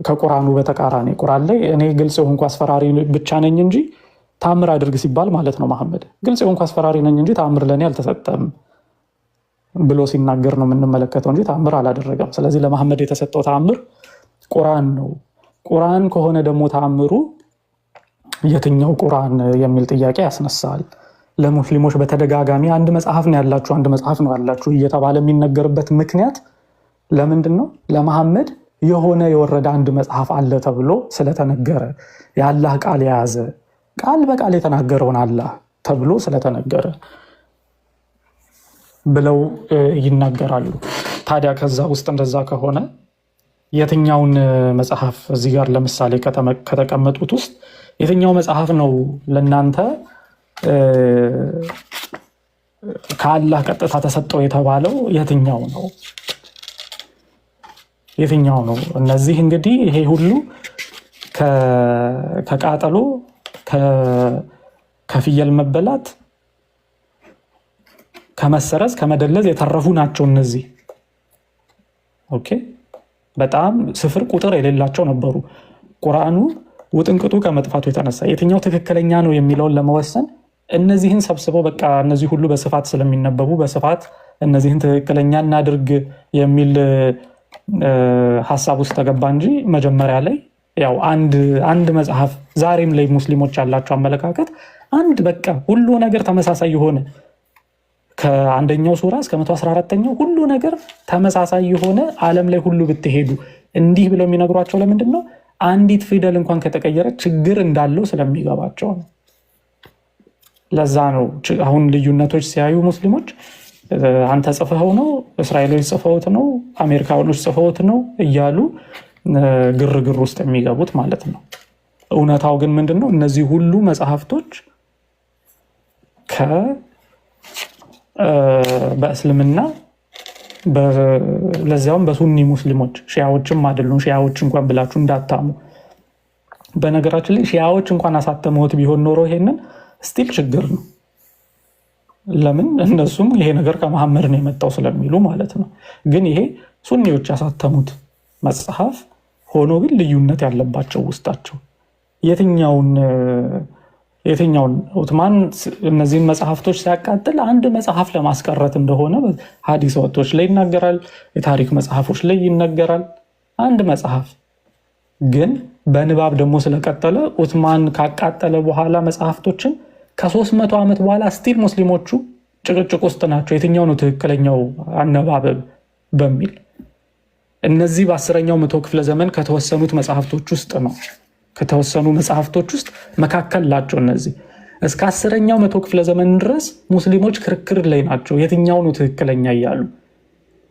ከቁርአኑ በተቃራኒ ቁርአን ላይ እኔ ግልጽ የሆንኩ አስፈራሪ ብቻ ነኝ እንጂ ተአምር አድርግ ሲባል ማለት ነው መሐመድ ግልጽ የሆንኩ አስፈራሪ ነኝ እንጂ ተአምር ለኔ አልተሰጠም ብሎ ሲናገር ነው የምንመለከተው እንጂ ተአምር አላደረገም። ስለዚህ ለመሐመድ የተሰጠው ተአምር ቁርአን ነው። ቁርአን ከሆነ ደግሞ ተአምሩ የትኛው ቁርአን የሚል ጥያቄ ያስነሳል። ለሙስሊሞች በተደጋጋሚ አንድ መጽሐፍ ነው ያላችሁ እየተባለ የሚነገርበት ምክንያት ለምንድን ነው? ለመሐመድ የሆነ የወረደ አንድ መጽሐፍ አለ ተብሎ ስለተነገረ የአላህ ቃል የያዘ ቃል በቃል የተናገረውን አላህ ተብሎ ስለተነገረ ብለው ይናገራሉ። ታዲያ ከዛ ውስጥ እንደዛ ከሆነ የትኛውን መጽሐፍ እዚህ ጋር ለምሳሌ ከተቀመጡት ውስጥ የትኛው መጽሐፍ ነው ለእናንተ ከአላህ ቀጥታ ተሰጠው የተባለው? የትኛው ነው? እነዚህ እንግዲህ ይሄ ሁሉ ከቃጠሎ ከፍየል መበላት ከመሰረዝ ከመደለዝ የተረፉ ናቸው እነዚህ። ኦኬ በጣም ስፍር ቁጥር የሌላቸው ነበሩ። ቁርአኑ ውጥንቅጡ ከመጥፋቱ የተነሳ የትኛው ትክክለኛ ነው የሚለውን ለመወሰን እነዚህን ሰብስበው በቃ እነዚህ ሁሉ በስፋት ስለሚነበቡ በስፋት እነዚህን ትክክለኛ እናድርግ የሚል ሐሳብ ውስጥ ተገባ እንጂ መጀመሪያ ላይ ያው አንድ መጽሐፍ ዛሬም ላይ ሙስሊሞች ያላቸው አመለካከት አንድ በቃ ሁሉ ነገር ተመሳሳይ የሆነ ከአንደኛው ሱራ እስከ 114ኛው ሁሉ ነገር ተመሳሳይ የሆነ ዓለም ላይ ሁሉ ብትሄዱ እንዲህ ብለው የሚነግሯቸው ለምንድን ነው? አንዲት ፊደል እንኳን ከተቀየረ ችግር እንዳለው ስለሚገባቸው ነው። ለዛ ነው አሁን ልዩነቶች ሲያዩ ሙስሊሞች አንተ ጽፈኸው ነው፣ እስራኤሎች ጽፈውት ነው፣ አሜሪካኖች ጽፈውት ነው እያሉ ግርግር ውስጥ የሚገቡት ማለት ነው። እውነታው ግን ምንድነው? እነዚህ ሁሉ መጽሐፍቶች በእስልምና ለዚያውም በሱኒ ሙስሊሞች ሺያዎችም አይደሉም። ሺያዎች እንኳን ብላችሁ እንዳታሙ። በነገራችን ላይ ሺያዎች እንኳን አሳተመውት ቢሆን ኖሮ ይሄንን ስቲል ችግር ነው። ለምን? እነሱም ይሄ ነገር ከመሐመድ ነው የመጣው ስለሚሉ ማለት ነው። ግን ይሄ ሱኒዎች ያሳተሙት መጽሐፍ ሆኖ ግን ልዩነት ያለባቸው ውስጣቸው የትኛውን ዑትማን እነዚህን መጽሐፍቶች ሲያቃጥል አንድ መጽሐፍ ለማስቀረት እንደሆነ ሐዲስ ወጥቶች ላይ ይናገራል፣ የታሪክ መጽሐፎች ላይ ይነገራል። አንድ መጽሐፍ ግን በንባብ ደግሞ ስለቀጠለ ዑትማን ካቃጠለ በኋላ መጽሐፍቶችን ከ300 ዓመት በኋላ ስቲል ሙስሊሞቹ ጭቅጭቅ ውስጥ ናቸው። የትኛው ነው ትክክለኛው አነባበብ በሚል እነዚህ በ10ኛው መቶ ክፍለ ዘመን ከተወሰኑት መጽሐፍቶች ውስጥ ነው ከተወሰኑ መጽሐፍቶች ውስጥ መካከል ናቸው። እነዚህ እስከ 10ኛው መቶ ክፍለ ዘመን ድረስ ሙስሊሞች ክርክር ላይ ናቸው የትኛው ነው ትክክለኛ እያሉ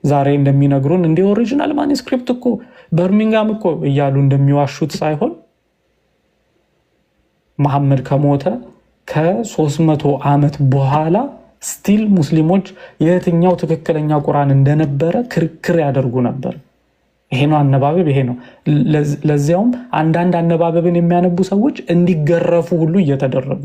ዛሬ እንደሚነግሩን እንደ ኦሪጂናል ማኒስክሪፕት እኮ በርሚንጋም እኮ እያሉ እንደሚዋሹት ሳይሆን መሐመድ ከሞተ ከ300 ዓመት በኋላ ስቲል ሙስሊሞች የትኛው ትክክለኛ ቁርአን እንደነበረ ክርክር ያደርጉ ነበር። ይሄ ነው አነባበብ፣ ይሄ ነው። ለዚያውም አንዳንድ አነባበብን የሚያነቡ ሰዎች እንዲገረፉ ሁሉ እየተደረጉ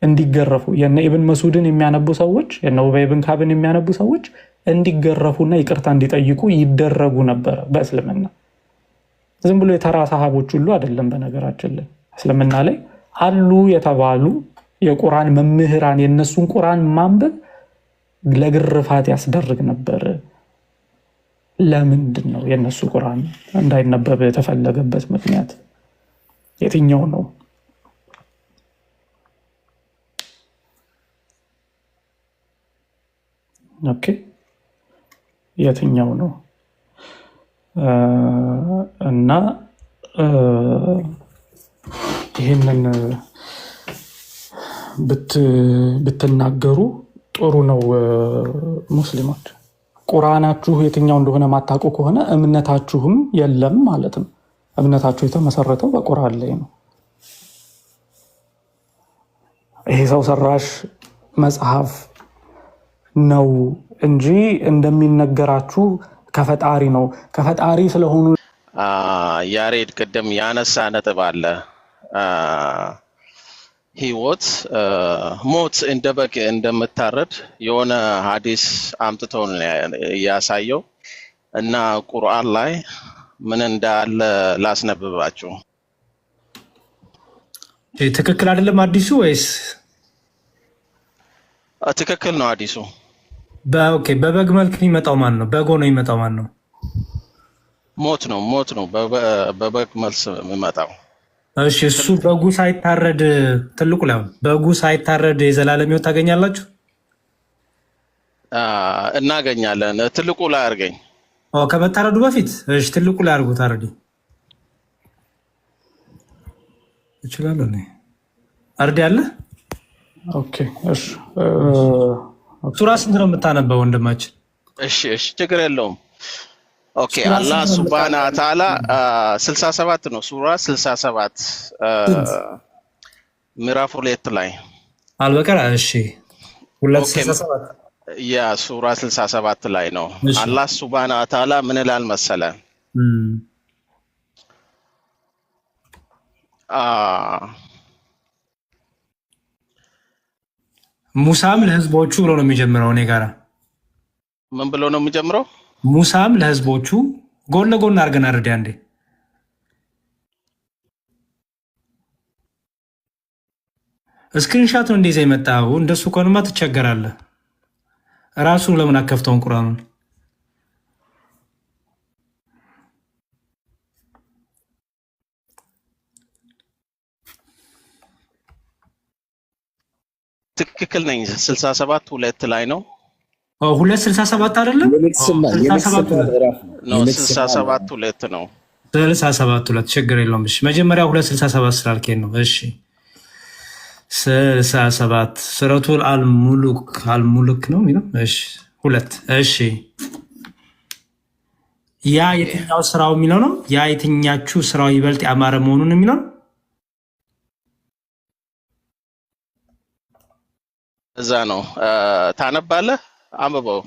እንዲገረፉ የነ ኢብን መስዑድን የሚያነቡ ሰዎች የነ ኡበይ ብን ካዕብን የሚያነቡ ሰዎች እንዲገረፉና ይቅርታ እንዲጠይቁ ይደረጉ ነበር በእስልምና። ዝም ብሎ የተራ ሰሃቦች ሁሉ አይደለም። በነገራችን ላይ እስልምና ላይ አሉ የተባሉ የቁርአን መምህራን የነሱን ቁርአን ማንበብ ለግርፋት ያስደርግ ነበር። ለምንድን ነው የነሱ ቁርአን እንዳይነበብ የተፈለገበት ምክንያት የትኛው ነው? ኦኬ የትኛው ነው? እና ይህንን ብትናገሩ ጥሩ ነው። ሙስሊሞች ቁርአናችሁ የትኛው እንደሆነ ማታውቁ ከሆነ እምነታችሁም የለም ማለት ነው። እምነታቸው የተመሰረተው በቁርአን ላይ ነው። ይሄ ሰው ሰራሽ መጽሐፍ ነው እንጂ እንደሚነገራችሁ ከፈጣሪ ነው። ከፈጣሪ ስለሆኑ ያሬድ ቅድም ያነሳ ነጥብ አለ። ህይወት ሞት እንደ በግ እንደምታረድ የሆነ ሀዲስ አምጥቶ ያሳየው እና ቁርአን ላይ ምን እንዳለ ላስነብባችሁ። ትክክል አይደለም አዲሱ ወይስ? ትክክል ነው አዲሱ። ኦኬ፣ በበግ መልክ የሚመጣው ማን ነው? በጎ ነው የሚመጣው ማን ነው? ሞት ነው በበግ መልስ የሚመጣው። እሺ፣ እሱ በጉ ሳይታረድ ትልቁ ላይ በጉ ሳይታረድ የዘላለም ህይወት ታገኛላችሁ? እናገኛለን። ትልቁ ላይ አድርገኝ። ከመታረዱ በፊት እሺ፣ ትልቁ ላይ አድርጉ። ታረዲ እችላለሁ እኔ አርዲ አለ። ኦኬ፣ እሺ። ሱራ ስንት ነው የምታነበው ወንድማችን? እሺ፣ ችግር የለውም። ኦኬ፣ አላህ ሱብሃነሁ ወተዓላ 67 ነው። ሱራ 67 ምዕራፍ 2 ላይ አልበቀራ። እሺ፣ 267 ያ ሱራ 67 ላይ ነው። አላህ ሱብሃነሁ ወተዓላ ምን ይላል መሰለ? ሙሳም ለህዝቦቹ ብሎ ነው የሚጀምረው። እኔ ጋራ ምን ብሎ ነው የሚጀምረው? ሙሳም ለህዝቦቹ ጎን ለጎን አድርገን አርዲ አንዴ። ስክሪንሻት ነው እንደዚህ የመጣው። እንደሱ ከሆነማ ትቸገራለህ። ራሱን ለምን አከፍተውን ቁርአኑን? ትክክል ነኝ። 67 2 ላይ ነው። 267 አይደለም? 67 2 ነው። 67 2 ችግር የለውም። እሺ መጀመሪያ 267 ስላልከኝ ነው። እሺ 67 ሱረቱል አልሙልክ ነው የሚለው። እሺ 2 እሺ ያ የትኛው ስራው የሚለው ነው? ያ የትኛችሁ ስራው ይበልጥ ያማረ መሆኑን የሚለው እዛ ነው። ታነባለህ? አንብበው።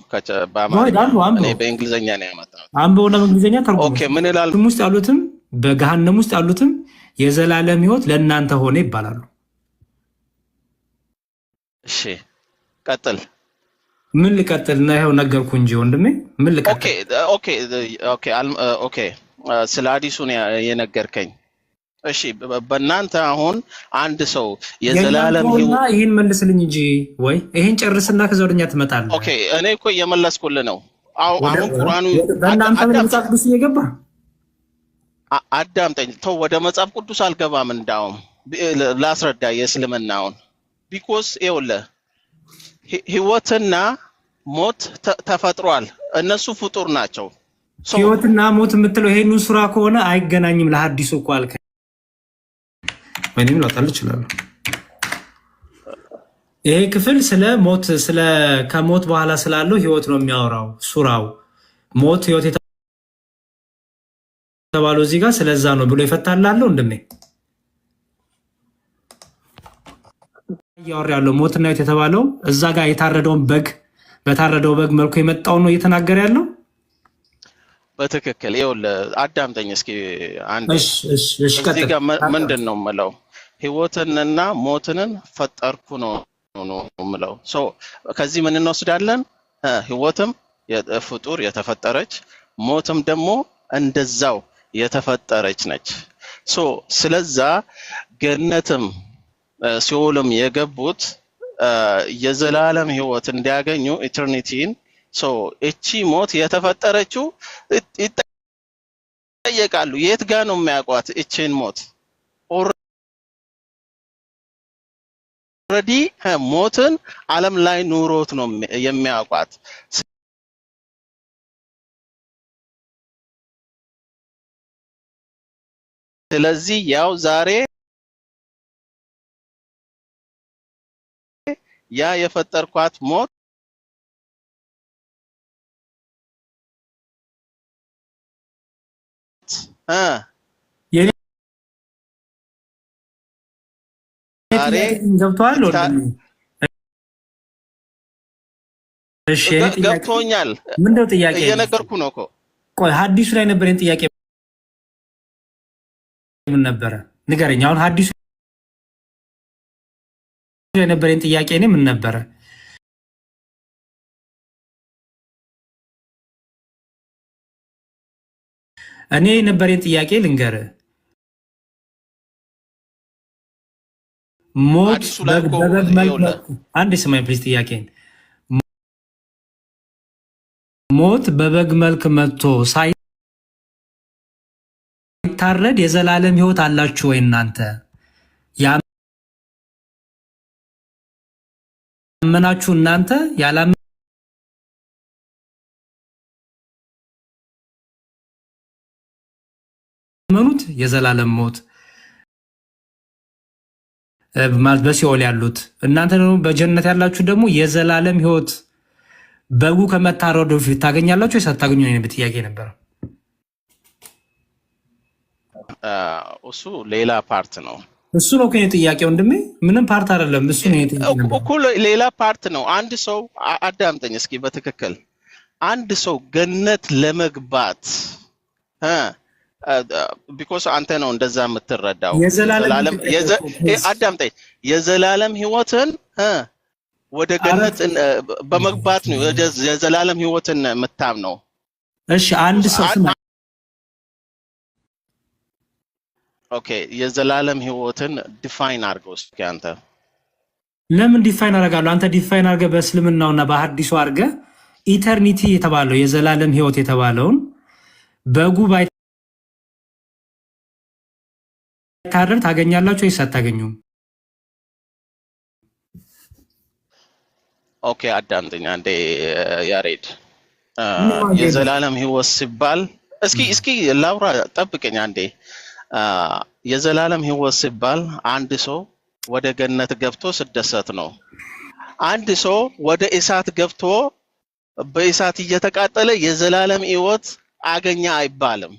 እኔ በእንግሊዝኛ ነው ያመጣሁት። አንብበው ነው በእንግሊዝኛ ተርጉም። ኦኬ ምን ይላል? ውስጥ ያሉትም በገሃነም ውስጥ ያሉትም የዘላለም ህይወት ለእናንተ ሆነ ይባላሉ። እሺ ቀጥል። ምን ልቀጥል? እና ይኸው ነገርኩ እንጂ ወንድሜ ምን ልቀጥል? ኦኬ ስለ ሐዲሱ ነው የነገርከኝ። እሺ በእናንተ አሁን አንድ ሰው የዘላለም ህይወት ይሄን መልስልኝ እንጂ ወይ ይሄን ጨርስና ከዛ ወደኛ ትመጣለህ። ኦኬ እኔ እኮ እየመለስኩልህ ነው። አሁን ቁርአኑ በእናንተ መጽሐፍ ቅዱስ እየገባ አዳምጠኝ። ተው ወደ መጽሐፍ ቅዱስ አልገባም። እንዳውም ላስረዳ የእስልምናውን ቢኮዝ ይኸውልህ ህይወትና ሞት ተፈጥሯል። እነሱ ፍጡር ናቸው። ህይወትና ሞት የምትለው ይሄንን ሱራ ከሆነ አይገናኝም። ለሐዲሱ እኮ አልከ ወይንም ላጣል ይችላል። ይሄ ክፍል ስለ ሞት ከሞት በኋላ ስላለው ህይወት ነው የሚያወራው ሱራው። ሞት ህይወት የተባለው እዚህ ጋር ስለዛ ነው ብሎ ይፈታላለሁ። እንደኔ ያወራ ያለው ሞትና ህይወት የተባለው እዛ ጋር የታረደውን በግ በታረደው በግ መልኩ የመጣው ነው እየተናገረ ያለው በትክክል። ይኸውልህ አዳምጠኝ እስኪ አንዴ። እሺ እዚህ ጋር ምንድን ነው የምለው? ህይወትንና ሞትንን ፈጠርኩ ነው የምለው። ከዚህ ምን እንወስዳለን? ህይወትም ፍጡር የተፈጠረች ሞትም ደግሞ እንደዛው የተፈጠረች ነች። ስለዛ ገነትም ሲኦልም የገቡት የዘላለም ህይወት እንዲያገኙ ኢተርኒቲን እቺ ሞት የተፈጠረችው ይጠየቃሉ። የት ጋር ነው የሚያውቋት እቺን ሞት? ኦልሬዲ ሞትን ዓለም ላይ ኑሮት ነው የሚያውቋት። ስለዚህ ያው ዛሬ ያ የፈጠርኳት ሞት ዛሬ ገብቷል ወንድሜ? እሺ ገብቶኛል። ምንድነው ጥያቄ? እየነገርኩ ነው እኮ። ቆይ ሐዲሱ ላይ ነበረኝ ጥያቄ ምን ነበረ? ንገረኝ። አሁን ሐዲሱ ላይ ነበረኝ ጥያቄ እኔ ምን ነበረ? እኔ የነበረኝ ጥያቄ ልንገርህ። ሞት በበግ መልክ አንድ ስማኝ ፕሊዝ ጥያቄን። ሞት በበግ መልክ መጥቶ ሳይታረድ የዘላለም ሕይወት አላችሁ ወይ እናንተ? ያመናችሁ እናንተ ያላመኑት የዘላለም ሞት ማለት በሲኦል ያሉት እናንተ ደግሞ በጀነት ያላችሁ ደግሞ የዘላለም ሕይወት በጉ ከመታረዱ በፊት ታገኛላችሁ ወይ ሳታገኙ ነው? ጥያቄ ነበር። እሱ ሌላ ፓርት ነው። እሱ ነው ከኔ ጥያቄ ወንድሜ፣ ምንም ፓርት አይደለም። እሱ ነው እኮ ሌላ ፓርት ነው። አንድ ሰው አዳምጠኝ እስኪ በትክክል አንድ ሰው ገነት ለመግባት ቢኮዝ አንተ ነው እንደዛ የምትረዳው አዳምጠኝ የዘላለም ሕይወትን ወደ ገነት በመግባት ነው የዘላለም ሕይወትን የምታምነው። እሺ አንድ ሰው ኦኬ የዘላለም ሕይወትን ዲፋይን አድርገው እስኪ አንተ። ለምን ዲፋይን አደርጋለሁ? አንተ ዲፋይን አድርገህ በእስልምናውና በሐዲሱ አድርገህ ኢተርኒቲ የተባለው የዘላለም ሕይወት የተባለውን በጉ ባይታረድ ታገኛላችሁ ወይስ አታገኙም? ኦኬ አዳምጠኝ አንዴ ያሬድ። የዘላለም ሕይወት ሲባል እስኪ ላውራ፣ ጠብቀኝ አንዴ። የዘላለም ሕይወት ሲባል አንድ ሰው ወደ ገነት ገብቶ ስደሰት ነው። አንድ ሰው ወደ እሳት ገብቶ በእሳት እየተቃጠለ የዘላለም ሕይወት አገኘ አይባልም።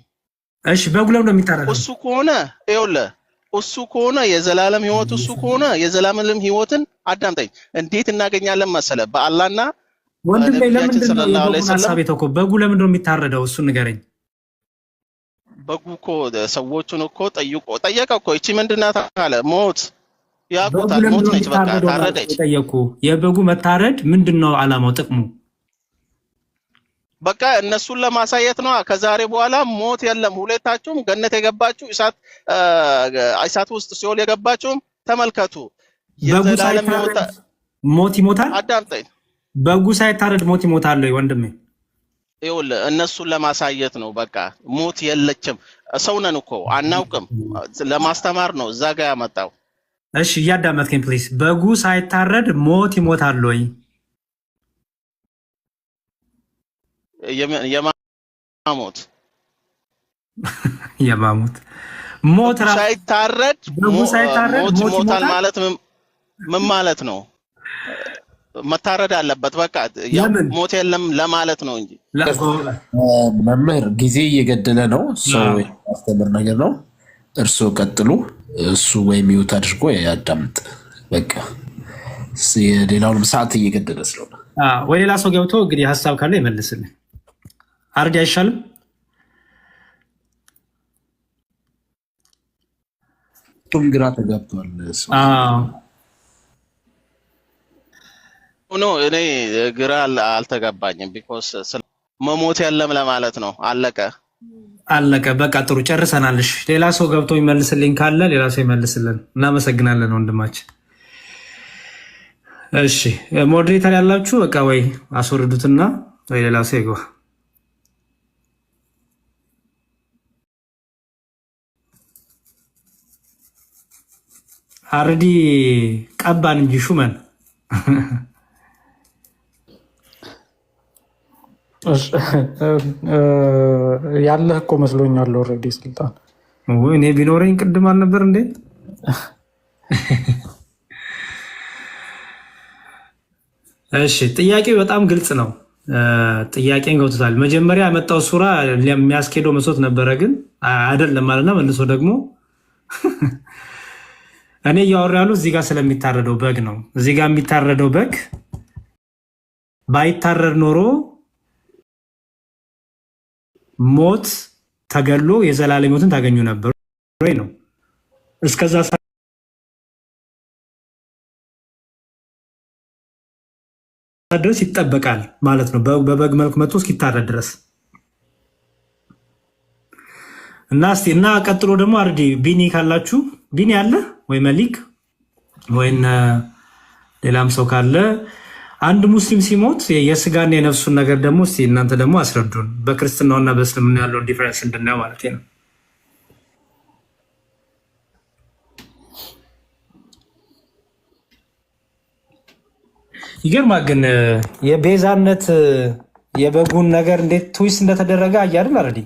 እሺ በጉ ለምን ነው የሚታረደው? እሱ ከሆነ ይኸውልህ እሱ ከሆነ የዘላለም ሕይወት እሱ ከሆነ የዘላለም ሕይወትን አዳምጠኝ እንዴት እናገኛለን መሰለህ? በአላህና ወንድሜ ለምንድን ነው በጉ ለምንድን ነው የሚታረደው? እሱ ንገረኝ። በጉ እኮ ሰዎቹን እኮ ጠየቀ እኮ እቺ ምንድን ናት አለ። ሞት ያውቁታል። ሞት ነች፣ በቃ ታረደች። ጠየቁ። የበጉ መታረድ ምንድን ነው ዓላማው፣ ጥቅሙ? በቃ እነሱን ለማሳየት ነው። ከዛሬ በኋላ ሞት የለም። ሁለታችሁም ገነት የገባችሁ እሳት ውስጥ ሲኦል የገባችሁም ተመልከቱ። የዘላለም ሕይወት ሞት ይሞታል። አዳምጠኝ። በጉ ሳይታረድ ሞት ይሞታል ወይ ወንድሜ? ይኸውልህ እነሱን ለማሳየት ነው። በቃ ሞት የለችም። ሰው ነን እኮ አናውቅም። ለማስተማር ነው እዛ ጋር ያመጣው። እሺ እያዳመጥከኝ ፕሊዝ። በጉ ሳይታረድ ሞት ይሞታል ወይ? የማሞት ሞት ሳይታረድ ሞት ይሞታል ማለት ምን ማለት ነው? መታረድ አለበት። በቃ ሞት የለም ለማለት ነው እንጂ መምህር ጊዜ እየገደለ ነው። ሰው ያስተምር ነገር ነው። እርስዎ ቀጥሉ። እሱ ወይም ሚውት አድርጎ ያዳምጥ። በቃ የሌላውንም ሰዓት እየገደለ ስለሆነ ወይ ሌላ ሰው ገብቶ እንግዲህ ሀሳብ ካለ ይመልስልኝ። አርዲ አይሻልም? ቱም ግራ ተጋብቷል። ኖ እኔ ግራ አልተጋባኝም። ቢኮዝ መሞት የለም ለማለት ነው። አለቀ። በቃ ጥሩ ጨርሰናልሽ። ሌላ ሰው ገብቶ ይመልስልኝ ካለ ሌላ ሰው ይመልስልን። እናመሰግናለን ወንድማችን። እሺ ሞዴሬተር ያላችሁ በቃ ወይ አስወርዱትና ወይ ሌላ ሰው ይግባ። አርዲ ቀባን እንጂ ሹመን ያለህ እኮ መስሎኛል። ኦልሬዲ ስልጣን እኔ ቢኖረኝ ቅድም አልነበር እንዴ? እሺ ጥያቄው በጣም ግልጽ ነው። ጥያቄን ገብቶታል። መጀመሪያ ያመጣው ሱራ የሚያስኬደው መስሎት ነበረ፣ ግን አይደለም ማለትና መልሶ ደግሞ እኔ እያወራ ያሉ እዚህ ጋር ስለሚታረደው በግ ነው። እዚህ ጋር የሚታረደው በግ ባይታረድ ኖሮ ሞት ተገሎ የዘላለም ሕይወትን ታገኙ ነበር ወይ ነው። እስከዛ ድረስ ይጠበቃል ማለት ነው። በበግ መልክ መጥቶ እስኪታረድ ድረስ እና ቀጥሎ ደግሞ አርዲ ቢኒ ካላችሁ ቢኒ አለ ወይ መሊክ ወይን ሌላም ሰው ካለ አንድ ሙስሊም ሲሞት የስጋና የነፍሱን ነገር ደግሞ እስቲ እናንተ ደግሞ አስረዱን። በክርስትናውና በእስልምና ያለውን ዲፈረንስ እንድናየው ማለት ነው። ይገርማል ግን የቤዛነት የበጉን ነገር እንዴት ትዊስት እንደተደረገ አያድን አረዲ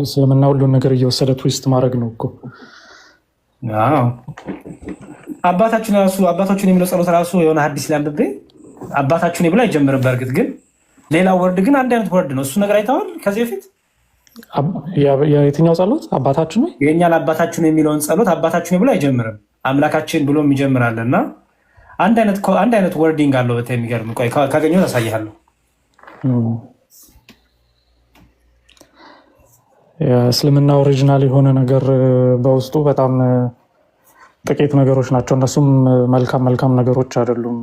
እስልምና ሁሉን ነገር እየወሰደ ትዊስት ማድረግ ነው እኮ። አባታችን የሚለው ጸሎት ራሱ የሆነ ሀዲስ ላይ አንብቤ አባታችን ብሎ አይጀምርም። በእርግጥ ግን ሌላ ወርድ ግን አንድ አይነት ወርድ ነው። እሱ ነገር አይተዋል ከዚህ በፊት የትኛው ጸሎት አባታችን ነው? የኛ ለአባታችን የሚለውን ጸሎት አባታችን ብሎ አይጀምርም፣ አምላካችን ብሎ ይጀምራል። እና አንድ አይነት ወርዲንግ አለው። በጣም የሚገርም ቆይ ካገኘው ታሳያለሁ። የእስልምና ኦሪጂናል የሆነ ነገር በውስጡ በጣም ጥቂት ነገሮች ናቸው። እነሱም መልካም ነገሮች አይደሉም።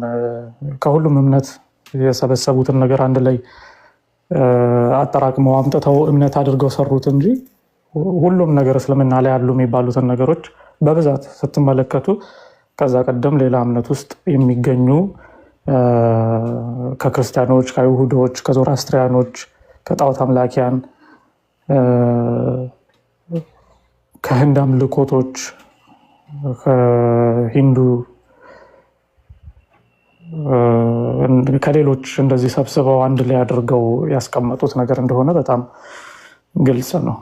ከሁሉም እምነት የሰበሰቡትን ነገር አንድ ላይ አጠራቅመው አምጥተው እምነት አድርገው ሰሩት እንጂ ሁሉም ነገር እስልምና ላይ ያሉ የሚባሉትን ነገሮች በብዛት ስትመለከቱ ከዛ ቀደም ሌላ እምነት ውስጥ የሚገኙ ከክርስቲያኖች፣ ከይሁዶች፣ ከዞራስትሪያኖች፣ ከጣዖት አምላኪያን፣ ከህንድ አምልኮቶች፣ ከሂንዱ ከሌሎች እንደዚህ ሰብስበው አንድ ላይ አድርገው ያስቀመጡት ነገር እንደሆነ በጣም ግልጽ ነው።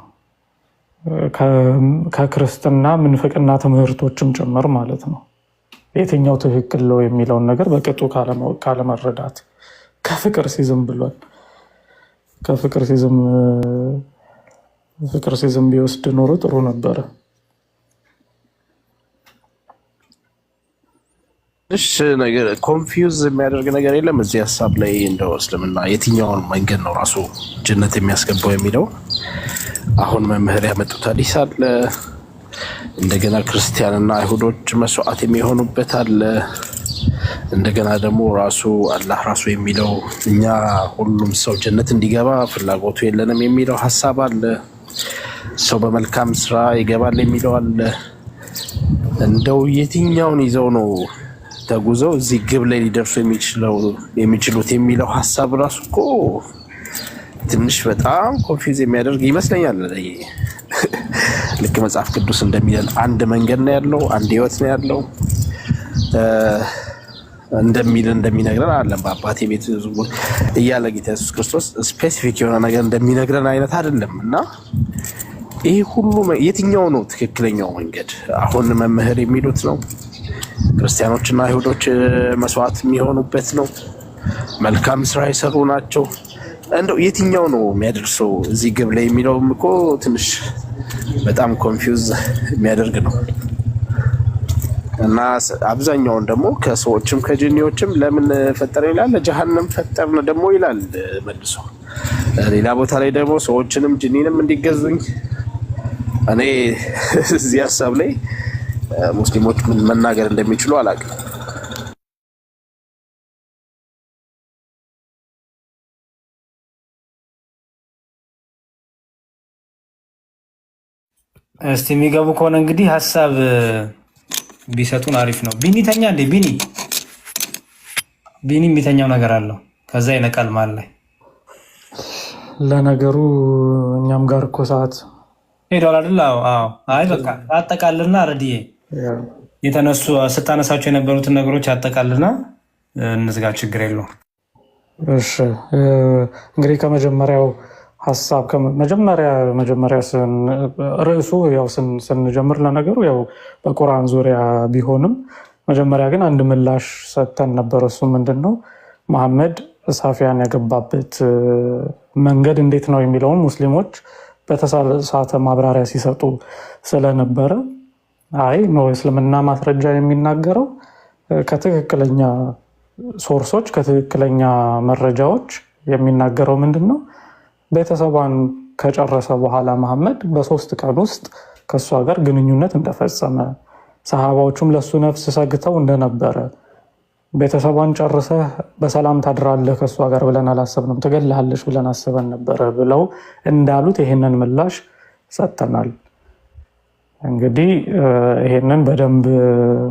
ከክርስትና ምንፍቅና ትምህርቶችም ጭምር ማለት ነው። የትኛው ትክክል ነው የሚለውን ነገር በቅጡ ካለመረዳት ከፍቅር ሲዝም ብሏል። ከፍቅር ሲዝም ቢወስድ ኖሮ ጥሩ ነበረ። እሺ ነገር ኮንፊውዝ የሚያደርግ ነገር የለም እዚህ ሀሳብ ላይ እንደው እስልምና የትኛውን መንገድ ነው ራሱ ጀነት የሚያስገባው የሚለው አሁን መምህር ያመጡት ሐዲስ አለ። እንደገና ክርስቲያንና አይሁዶች መስዋዕት የሚሆኑበት አለ። እንደገና ደግሞ ራሱ አላህ ራሱ የሚለው እኛ ሁሉም ሰው ጀነት እንዲገባ ፍላጎቱ የለንም የሚለው ሀሳብ አለ። ሰው በመልካም ስራ ይገባል የሚለው አለ። እንደው የትኛውን ይዘው ነው ተጉዘው እዚህ ግብ ላይ ሊደርሱ የሚችሉት የሚለው ሀሳብ ራሱ እኮ ትንሽ በጣም ኮንፊውዝ የሚያደርግ ይመስለኛል። ልክ መጽሐፍ ቅዱስ እንደሚለን አንድ መንገድ ነው ያለው፣ አንድ ህይወት ነው ያለው እንደሚነግረን አለም በአባቴ ቤት እያለ ጌታ ኢየሱስ ክርስቶስ ስፔሲፊክ የሆነ ነገር እንደሚነግረን አይነት አይደለም። እና ይህ ሁሉ የትኛው ነው ትክክለኛው መንገድ? አሁን መምህር የሚሉት ነው ክርስቲያኖችና አይሁዶች መስዋዕት የሚሆኑበት ነው፣ መልካም ስራ የሰሩ ናቸው። እንደው የትኛው ነው የሚያደርሰው እዚህ ግብ ላይ የሚለውም እኮ ትንሽ በጣም ኮንፊውዝ የሚያደርግ ነው። እና አብዛኛውን ደግሞ ከሰዎችም ከጂኒዎችም ለምን ፈጠረ ይላል፣ ለጀሃነም ፈጠርን ደግሞ ይላል መልሶ። ሌላ ቦታ ላይ ደግሞ ሰዎችንም ጂኒንም እንዲገዙኝ እኔ እዚህ ሀሳብ ላይ ሙስሊሞች ምን መናገር እንደሚችሉ አላውቅም። እስቲ የሚገቡ ከሆነ እንግዲህ ሀሳብ ቢሰጡን አሪፍ ነው። ቢኒ ተኛ እንዴ? ቢኒ የሚተኛው ነገር አለው ከዛ ይነቃል ማለት ላይ። ለነገሩ እኛም ጋር እኮ ሰዓት ሄዷል አይደል? አዎ። አይ በቃ አጠቃልና ረዲዬ የተነሱ ስታነሳቸው የነበሩትን ነገሮች አጠቃልና እንዝጋ፣ ችግር የለውም። እሺ እንግዲህ ከመጀመሪያው ሀሳብ መጀመሪያ ርዕሱ ያው ስንጀምር ለነገሩ ያው በቁርአን ዙሪያ ቢሆንም መጀመሪያ ግን አንድ ምላሽ ሰጥተን ነበር። እሱ ምንድን ነው መሐመድ ሳፊያን ያገባበት መንገድ እንዴት ነው የሚለውን ሙስሊሞች በተሳሳተ ማብራሪያ ሲሰጡ ስለነበረ አይ ነው እስልምና ማስረጃ የሚናገረው ከትክክለኛ ሶርሶች ከትክክለኛ መረጃዎች የሚናገረው ምንድነው? ቤተሰቧን ከጨረሰ በኋላ መሐመድ በ3 ቀን ውስጥ ከሷ ጋር ግንኙነት እንደፈጸመ ሰሃባዎቹም ለሱ ነፍስ ሰግተው እንደነበረ ቤተሰቧን ጨርሰህ በሰላም ታድራለህ ከሷ ጋር ብለን አላሰብንም ትገላለሽ ብለን አስበን ነበር ብለው እንዳሉት ይሄንን ምላሽ ሰጥተናል። እንግዲህ ይሄንን በደንብ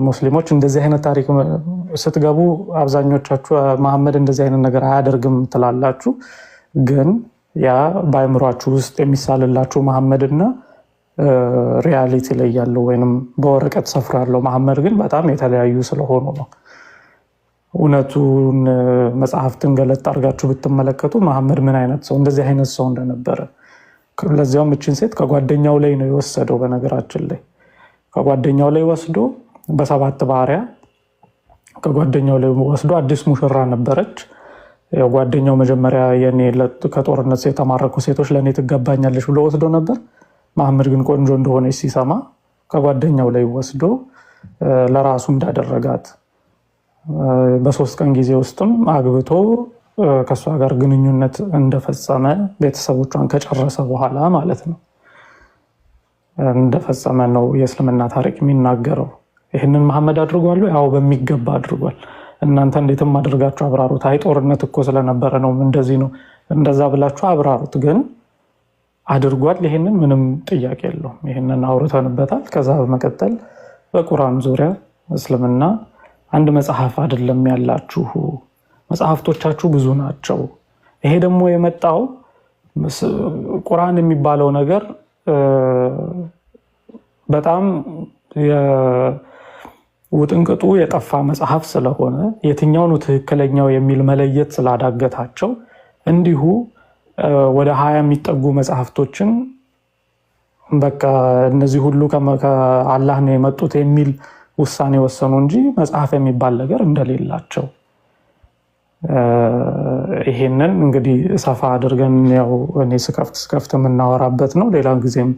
ሙስሊሞች እንደዚህ አይነት ታሪክ ስትገቡ አብዛኞቻችሁ መሐመድ እንደዚህ አይነት ነገር አያደርግም ትላላችሁ። ግን ያ በአእምሯችሁ ውስጥ የሚሳልላችሁ መሐመድና ሪያሊቲ ላይ ያለው ወይንም በወረቀት ሰፍሮ ያለው መሐመድ ግን በጣም የተለያዩ ስለሆኑ ነው። እውነቱን መጽሐፍትን ገለጥ አድርጋችሁ ብትመለከቱ መሐመድ ምን አይነት ሰው እንደዚህ አይነት ሰው እንደነበረ ለዚያውም እችን ሴት ከጓደኛው ላይ ነው የወሰደው። በነገራችን ላይ ከጓደኛው ላይ ወስዶ በ7 ባህሪያ ከጓደኛው ላይ ወስዶ አዲስ ሙሽራ ነበረች። ያው ጓደኛው መጀመሪያ የኔ ከጦርነት የተማረኩ ሴቶች ለኔ ትገባኛለች ብሎ ወስዶ ነበር። መሐመድ ግን ቆንጆ እንደሆነች ሲሰማ ከጓደኛው ላይ ወስዶ ለራሱ እንዳደረጋት በ3 ቀን ጊዜ ውስጥም አግብቶ ከሷ ጋር ግንኙነት እንደፈጸመ ቤተሰቦቿን ከጨረሰ በኋላ ማለት ነው እንደፈጸመ ነው የእስልምና ታሪክ የሚናገረው። ይህንን መሐመድ አድርጓል? ያው በሚገባ አድርጓል። እናንተ እንዴትም አድርጋችሁ አብራሩት። አይ ጦርነት እኮ ስለነበረ ነው እንደዚህ ነው እንደዛ ብላችሁ አብራሩት። ግን አድርጓል። ይህንን ምንም ጥያቄ የለውም። ይህንን አውርተንበታል። ከዛ በመቀጠል በቁርአን ዙሪያ እስልምና አንድ መጽሐፍ አይደለም ያላችሁ፣ መጽሐፍቶቻችሁ ብዙ ናቸው። ይሄ ደግሞ የመጣው ቁርአን የሚባለው ነገር በጣም ውጥንቅጡ የጠፋ መጽሐፍ ስለሆነ የትኛው ነው ትክክለኛው የሚል መለየት ስላዳገታቸው እንዲሁ ወደ 20 የሚጠጉ መጽሐፍቶችን በቃ እነዚህ ሁሉ ከአላህ ነው የመጡት የሚል ውሳኔ ወሰኑ እንጂ መጽሐፍ የሚባል ነገር እንደሌላቸው። ይሄንን እንግዲህ ሰፋ አድርገን ያው እኔ ስከፍት የምናወራበት ነው። ሌላ ጊዜም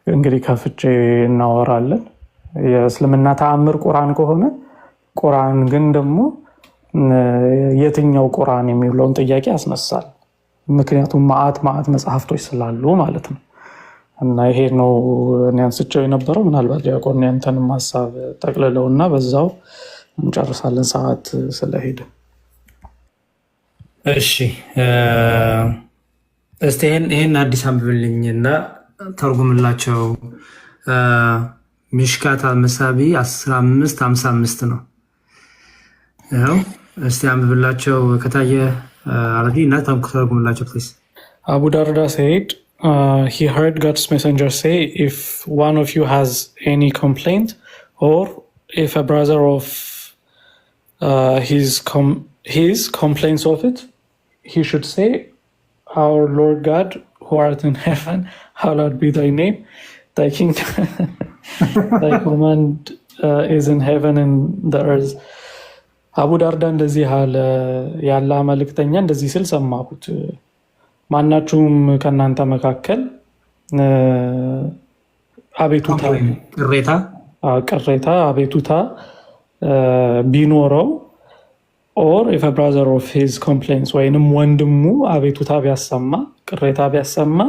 እንግዲህ ከፍቼ እናወራለን። የእስልምና ተአምር ቁርአን ከሆነ ቁርአን ግን ደግሞ የትኛው ቁርአን የሚለውን ጥያቄ ያስነሳል። ምክንያቱም ማአት መጽሐፍቶች ስላሉ ማለት ነው። እና ይሄ ነው እኔ አንስቼው የነበረው። ምናልባት ዲያቆን ያንተንም ሀሳብ ጠቅልለውና በዛው እንጨርሳለን ሰዓት ስለሄደ። እሺ እስቲ ይሄን አዲስ አንብብልኝና ተርጉምላቸው። ሚሽካት አልመሳቢ 1555 ነው። ያው እስቲ አንብብላቸው ከታየ አረዲ እና ተርጉምላቸው ፕሊዝ። አቡ ዳርዳ said he heard God's messenger say, if one of you has any complaint, or if a brother of his complains of it, he should say, our Lord God who art in heaven, hallowed be thy name, thy kingdom, thy command is in heaven and the earth. አቡ ዳርዳ እንደዚህ ያለ መልእክተኛ እንደዚህ ሲል ሰማሁት። ማናችሁም ከናንተ መካከል ቅሬታ አቤቱታ ቢኖረው or if a brother of his complaints ወይንም ወንድሙ አቤቱታ ቢያሰማ ቅሬታ ቢያሰማ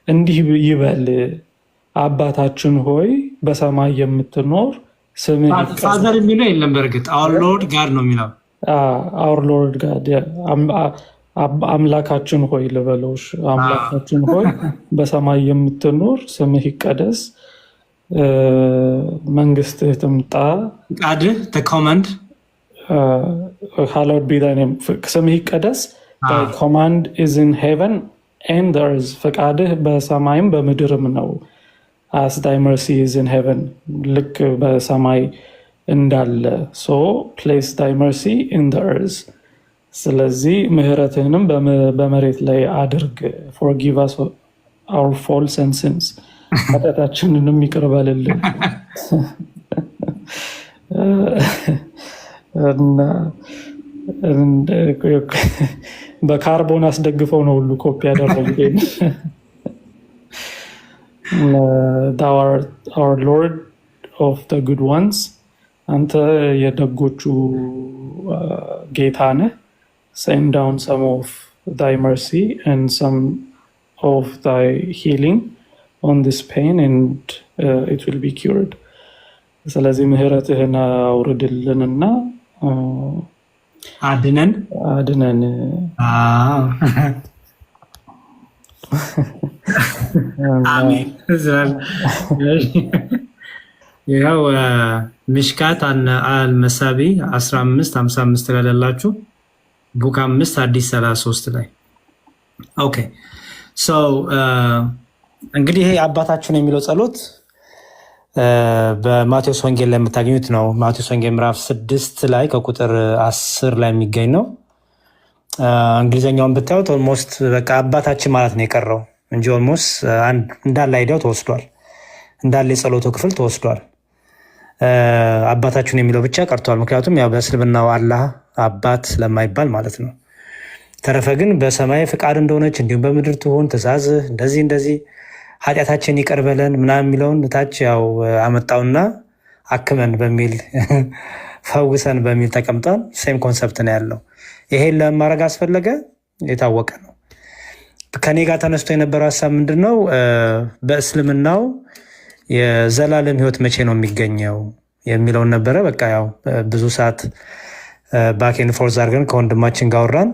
እንዲህ ይበል፣ አባታችን ሆይ በሰማይ የምትኖር ስምህ ፋዘር የሚለው የለም። በርግጥ our Lord God ነው የሚለው። our Lord God አምላካችን ሆይ ልበሎሽ። አምላካችን ሆይ በሰማይ የምትኖር ስምህ ይቀደስ፣ መንግስትህ ትምጣ፣ ፈቃድህ the command hallowed be thy name፣ ስምህ ይቀደስ፣ thy command is in heaven and the earth፣ ፈቃድህ በሰማይም በምድርም ነው። as thy mercy is in heaven፣ ልክ በሰማይ እንዳለ so place thy mercy in the earth፣ ስለዚህ ምህረትህንም በመሬት ላይ አድርግ። forgive us our faults and sins፣ ኃጢአታችንንም ይቅር በልልን። በካርቦን አስደግፈው ነው ሁሉ ኮፒ ያደረጉት። thou art our Lord of the good ones. አንተ የደጎቹ ጌታ ነህ. Send down some of thy mercy and some of thy healing on this pain and it will be cured. ስለዚህ ምህረትህን አውርድልንና አድነን አሜን። ይኸው ምሽካት አልመሳቢ 15:55 ላይ ያላችሁ ቡክ 5 አዲስ 33 ላይ ኦኬ። ሶ እንግዲህ ይሄ አባታችን የሚለው ጸሎት በማቴዎስ ወንጌል ላይ የምታገኙት ነው። ማቴዎስ ወንጌል ምዕራፍ 6 ላይ ከቁጥር 10 ላይ የሚገኝ ነው። እንግሊዝኛውን ብታዩት ኦልሞስት በቃ አባታችን ማለት ነው የቀረው እንጂ ኦልሞስት እንዳለ አይዲያው ተወስዷል፣ እንዳለ የጸሎቱ ክፍል ተወስዷል። አባታችን የሚለው ብቻ ቀርቷል። ምክንያቱም ያው በእስልምናው አላህ አባት ስለማይባል ማለት ነው። ተረፈ ግን በሰማይ ፍቃድ እንደሆነች እንዲሁም በምድር ትሆን ትእዛዝህ እንደዚህ ኃጢአታችን ይቅር በለን ምናምን የሚለውን ታች ያው አመጣውና አክመን በሚል ፈውሰን በሚል ተቀምጧል። ሴም ኮንሰፕት ነው ያለው። ይሄን ለማድረግ አስፈለገ የታወቀ ነው። ከኔ ጋር ተነስቶ የነበረው ሀሳብ ምንድን ነው? በእስልምናው የዘላለም ህይወት መቼ ነው የሚገኘው የሚለውን ነበረ። በቃ ያው ብዙ ሰዓት ባኬን ፎርዝ አድርገን ከወንድማችን ጋር አወራን፣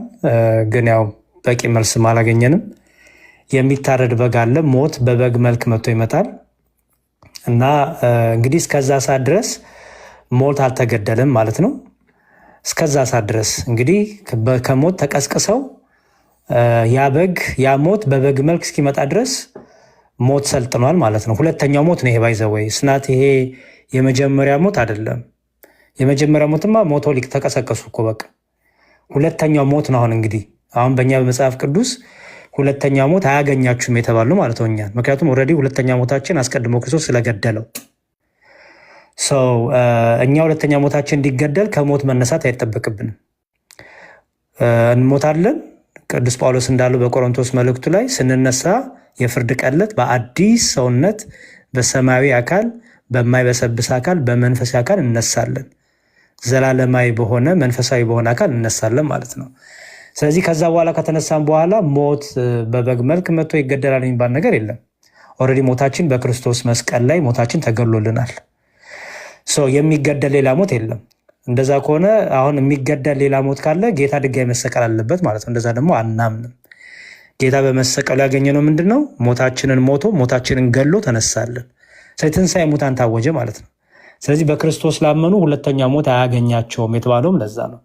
ግን ያው በቂ መልስም አላገኘንም። የሚታረድ በግ አለ። ሞት በበግ መልክ መጥቶ ይመጣል እና እንግዲህ እስከዛ ሰዓት ድረስ ሞት አልተገደለም ማለት ነው። እስከዛ ሰዓት ድረስ እንግዲህ ከሞት ተቀስቅሰው ያ ሞት በበግ መልክ እስኪመጣ ድረስ ሞት ሰልጥኗል ማለት ነው። ሁለተኛው ሞት ነው ይሄ። ባይዘወይ ስናት ይሄ የመጀመሪያ ሞት አይደለም። የመጀመሪያ ሞትማ ሞቶሊክ ተቀሰቀሱ እኮ በቃ። ሁለተኛው ሞት ነው እንግዲህ አሁን በእኛ በመጽሐፍ ቅዱስ ሁለተኛ ሞት አያገኛችሁም የተባሉ ማለት ነው እኛ። ምክንያቱም ኦልሬዲ ሁለተኛ ሞታችን አስቀድሞ ክርስቶስ ስለገደለው እኛ ሁለተኛ ሞታችን እንዲገደል ከሞት መነሳት አይጠበቅብንም። እንሞታለን። ቅዱስ ጳውሎስ እንዳለው በቆሮንቶስ መልእክቱ ላይ ስንነሳ የፍርድ ቀለት በአዲስ ሰውነት በሰማያዊ አካል በማይበሰብስ አካል በመንፈሳዊ አካል እነሳለን። ዘላለማዊ በሆነ መንፈሳዊ በሆነ አካል እነሳለን ማለት ነው። ስለዚህ ከዛ በኋላ ከተነሳን በኋላ ሞት በበግ መልክ መጥቶ ይገደላል የሚባል ነገር የለም። ኦልሬዲ ሞታችን በክርስቶስ መስቀል ላይ ሞታችን ተገሎልናል። የሚገደል ሌላ ሞት የለም። እንደዛ ከሆነ አሁን የሚገደል ሌላ ሞት ካለ ጌታ ድጋሚ መሰቀል አለበት ማለት ነው። እንደዛ ደግሞ አናምንም። ጌታ በመሰቀሉ ያገኘነው ምንድን ነው? ሞታችንን ሞቶ ሞታችንን ገሎ ተነሳለን። ስለዚህ ትንሣኤ ሙታን ታወጀ ማለት ነው። ስለዚህ በክርስቶስ ላመኑ ሁለተኛ ሞት አያገኛቸውም የተባለውም ለዛ ነው።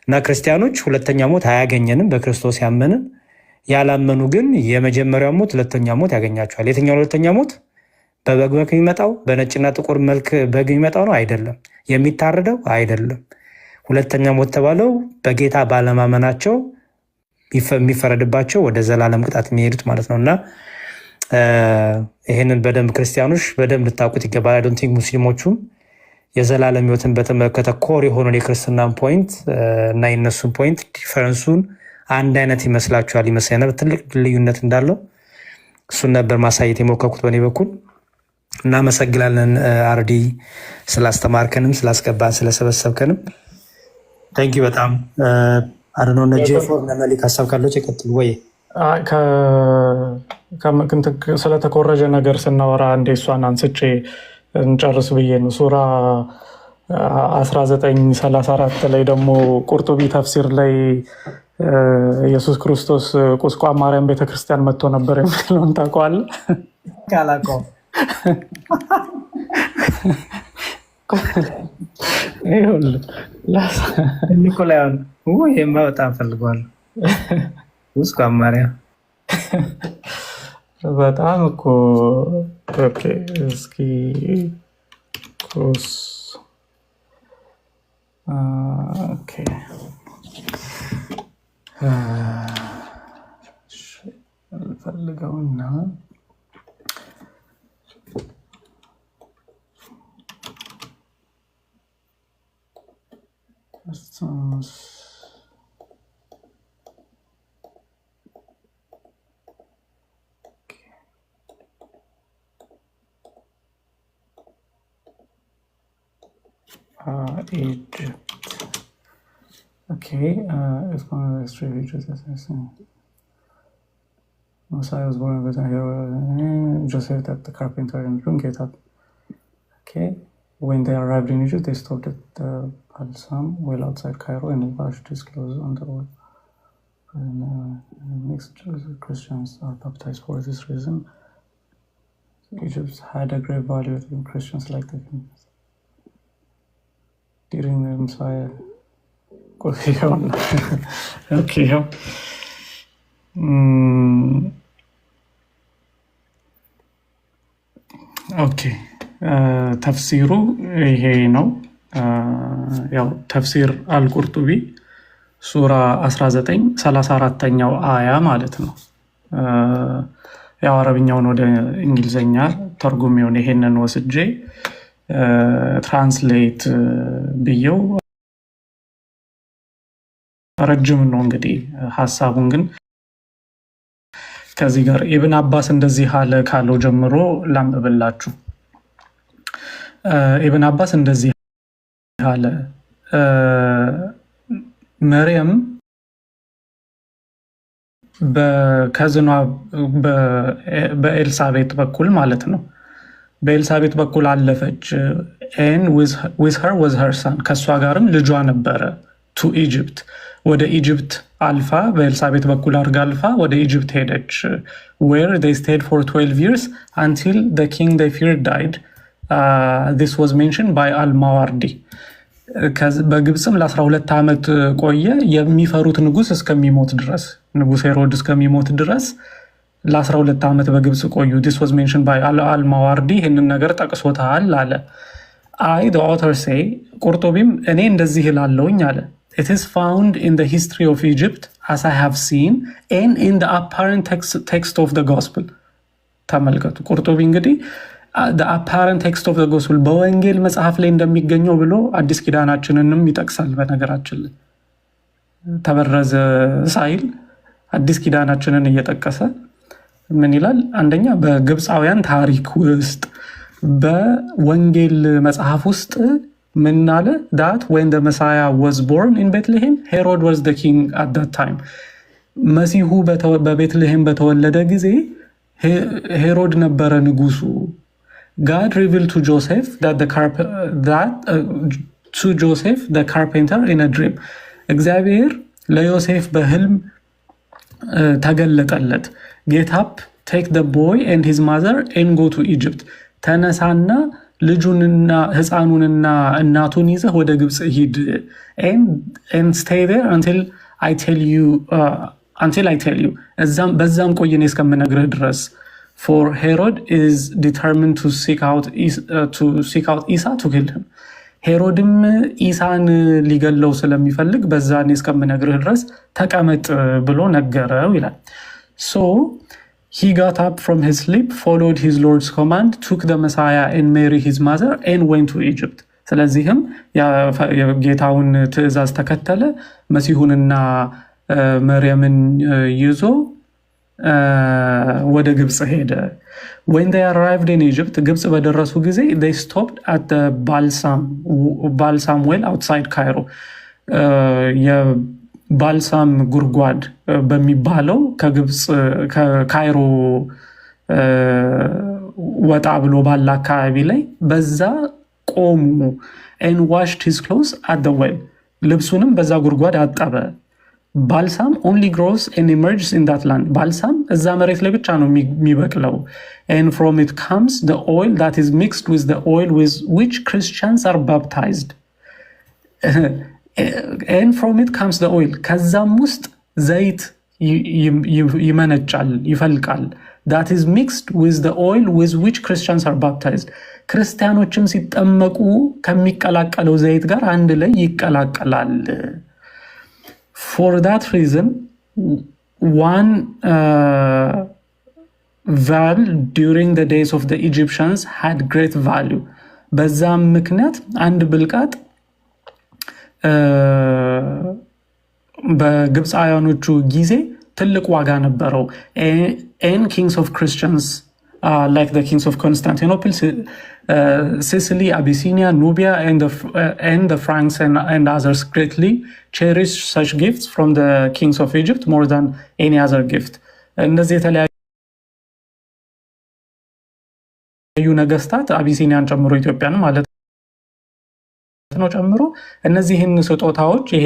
እና ክርስቲያኖች ሁለተኛ ሞት አያገኘንም በክርስቶስ ያመንን። ያላመኑ ግን የመጀመሪያው ሞት ሁለተኛ ሞት ያገኛቸዋል። የትኛው ሁለተኛ ሞት? በበግ መልክ የሚመጣው በነጭና ጥቁር መልክ በግ የሚመጣው ነው አይደለም። የሚታረደው አይደለም። ሁለተኛ ሞት ተባለው በጌታ ባለማመናቸው የሚፈረድባቸው ወደ ዘላለም ቅጣት የሚሄዱት ማለት ነው። እና ይህንን በደንብ ክርስቲያኖች በደንብ ልታውቁት ይገባል። አይ ዶንት ቲንክ ሙስሊሞቹም የዘላለም ህይወትን በተመለከተ ኮር የሆነን የክርስትናን ፖይንት እና የነሱን ፖይንት ዲፈረንሱን አንድ አይነት ይመስላችኋል ይመስለኛል። ትልቅ ልዩነት እንዳለው እሱን ነበር ማሳየት የሞከርኩት በእኔ በኩል። እናመሰግናለን አርዲ ስላስተማርከንም ስላስገባን ስለሰበሰብከንም ታንኪ በጣም አድኖ ነጄፎር ነመሊክ ሀሳብ ካለች ይቀጥሉ ወይ ስለተኮረጀ ነገር ስናወራ እንደ እሷን አንስቼ እንጨርስ ብዬ ነው። ሱራ 1934 ላይ ደግሞ ቁርጡቢ ተፍሲር ላይ ኢየሱስ ክርስቶስ ቁስቋም ማርያም ቤተክርስቲያን መጥቶ ነበር የሚለውን ታውቀዋለህ? ካላውቀውም ኒኮላያን ይሄማ በጣም ፈልገዋለሁ። ቁስቋም ማርያም በጣም እኮ ኦኬ። እስኪ ቁስ ኦኬ ፈልገውና Egypt. Okay, it's one of the history features. Messiah was born with Joseph that the carpenter and room get up. Okay, when they arrived in Egypt, they stopped at the balsam well outside Cairo and washed his clothes on the oil. Mixed Christians are baptized for this reason. Egypt had a great value to Christians like the during the Messiah. Okay. ኦኬ ተፍሲሩ ይሄ ነው። ያው ተፍሲር አልቁርጡቢ ሱራ 19 34ኛው አያ ማለት ነው። ያው አረብኛውን ወደ እንግሊዘኛ ተርጉሜውን ይሄንን ወስጄ ትራንስሌት ብየው ረጅም ነው እንግዲህ ሐሳቡን ግን ከዚህ ጋር ኢብን አባስ እንደዚህ አለ ካለው ጀምሮ ላምብላችሁ። ኢብን አባስ እንደዚህ አለ መርየም በከዝኗ በኤልሳቤጥ በኩል ማለት ነው በኤልሳቤጥ በኩል አለፈች and with her was her son ከሷ ጋርም ልጇ ነበረ to Egypt ወደ ኢጅፕት አልፋ በኤልሳቤጥ በኩል አርጋ አልፋ ወደ ኢጅፕት ሄደች where they stayed for 12 years until the king they feared died. This was mentioned by al-Mawardi. በግብፅም ለ12 ዓመት ቆየ የሚፈሩት ንጉስ እስከሚሞት ድረስ ንጉስ ሄሮድ እስከሚሞት ድረስ ለ12 ዓመት በግብፅ ቆዩ። This was mentioned by al-Mawardi ይህንን ነገር ጠቅሶታል አለ። the author say ቁርጡቢም እኔ እንደዚህ እላለሁኝ አለ It is found in the history of Egypt, as I have seen, and in the apparent text of the gospel. ተመልከቱ ቁርጡቢ እንግዲህ the apparent text of the gospel በወንጌል መጽሐፍ ላይ እንደሚገኘው ብሎ አዲስ ኪዳናችንንም ይጠቅሳል። በነገራችን ላይ ተበረዘ ሳይል አዲስ ኪዳናችንን እየጠቀሰ ምን ይላል? አንደኛ በግብፃውያን ታሪክ ውስጥ በወንጌል መጽሐፍ ውስጥ ምን አለ? that when the Messiah was born in Bethlehem, Herod was the king at that time. መሲሁ በቤትልሔም በተወለደ ጊዜ ሄሮድ ነበረ ንጉሱ። God revealed to Joseph the carpenter in a dream. እግዚአብሔር ለዮሴፍ በህልም ተገለጠለት። Get up, take the boy and his mother and go to Egypt. ተነሳና ልጁንና ህፃኑንና እናቱን ይዘህ ወደ ግብፅ ሂድ and stay there until I tell you በዛም ቆይ እኔ እስከምነግርህ ድረስ for Herod is determined to seek out Isa to kill him. ሄሮድም ኢሳን ሊገለው ስለሚፈልግ በዛ እኔ እስከምነግርህ ድረስ ተቀመጥ ብሎ ነገረው ይላል። So he got up from his sleep, followed his Lord's command, took the Messiah and Mary his mother and went to Egypt. ስለዚህም የጌታውን ትእዛዝ ተከተለ መሲሁንና መርየምን ይዞ ወደ ግብፅ ሄደ። When they arrived in Egypt, ግብፅ በደረሱ ጊዜ they stopped at the balsam well outside Cairo. የባልሳም ጉድጓድ በሚባለው ከካይሮ ወጣ ብሎ ባለ አካባቢ ላይ በዛ ቆሙ and washed his clothes at the well. ልብሱንም በዛ ጉድጓድ አጠበ። ባልሳም only grows and emerges in that land. ባልሳም እዛ መሬት ላይ ብቻ ነው የሚበቅለው. And from it comes the oil that is mixed with the oil with which Christians are baptized. And from it comes the oil. ከዛም ውስጥ ዘይት ይመነጫል ይፈልቃል። That is mixed with the oil with which Christians are baptized. ክርስቲያኖችም ሲጠመቁ ከሚቀላቀለው ዘይት ጋር አንድ ላይ ይቀላቀላል። For that reason, one val during the days of the Egyptians had great value. በዛም ምክንያት አንድ ብልቃጥ በግብፃውያኖቹ ጊዜ ትልቅ ዋጋ ነበረው። and kings of Christians like the kings of Constantinople Sicily, Abyssinia, Nubia, and the Franks and others greatly cherish such gifts from the kings of Egypt more than any other gift. እነዚህ የተለያዩ ነገስታት አቢሲኒያን ጨምሮ ኢትዮጵያን ማለት ነው ጨምሮ እነዚህን ስጦታዎች ይሄ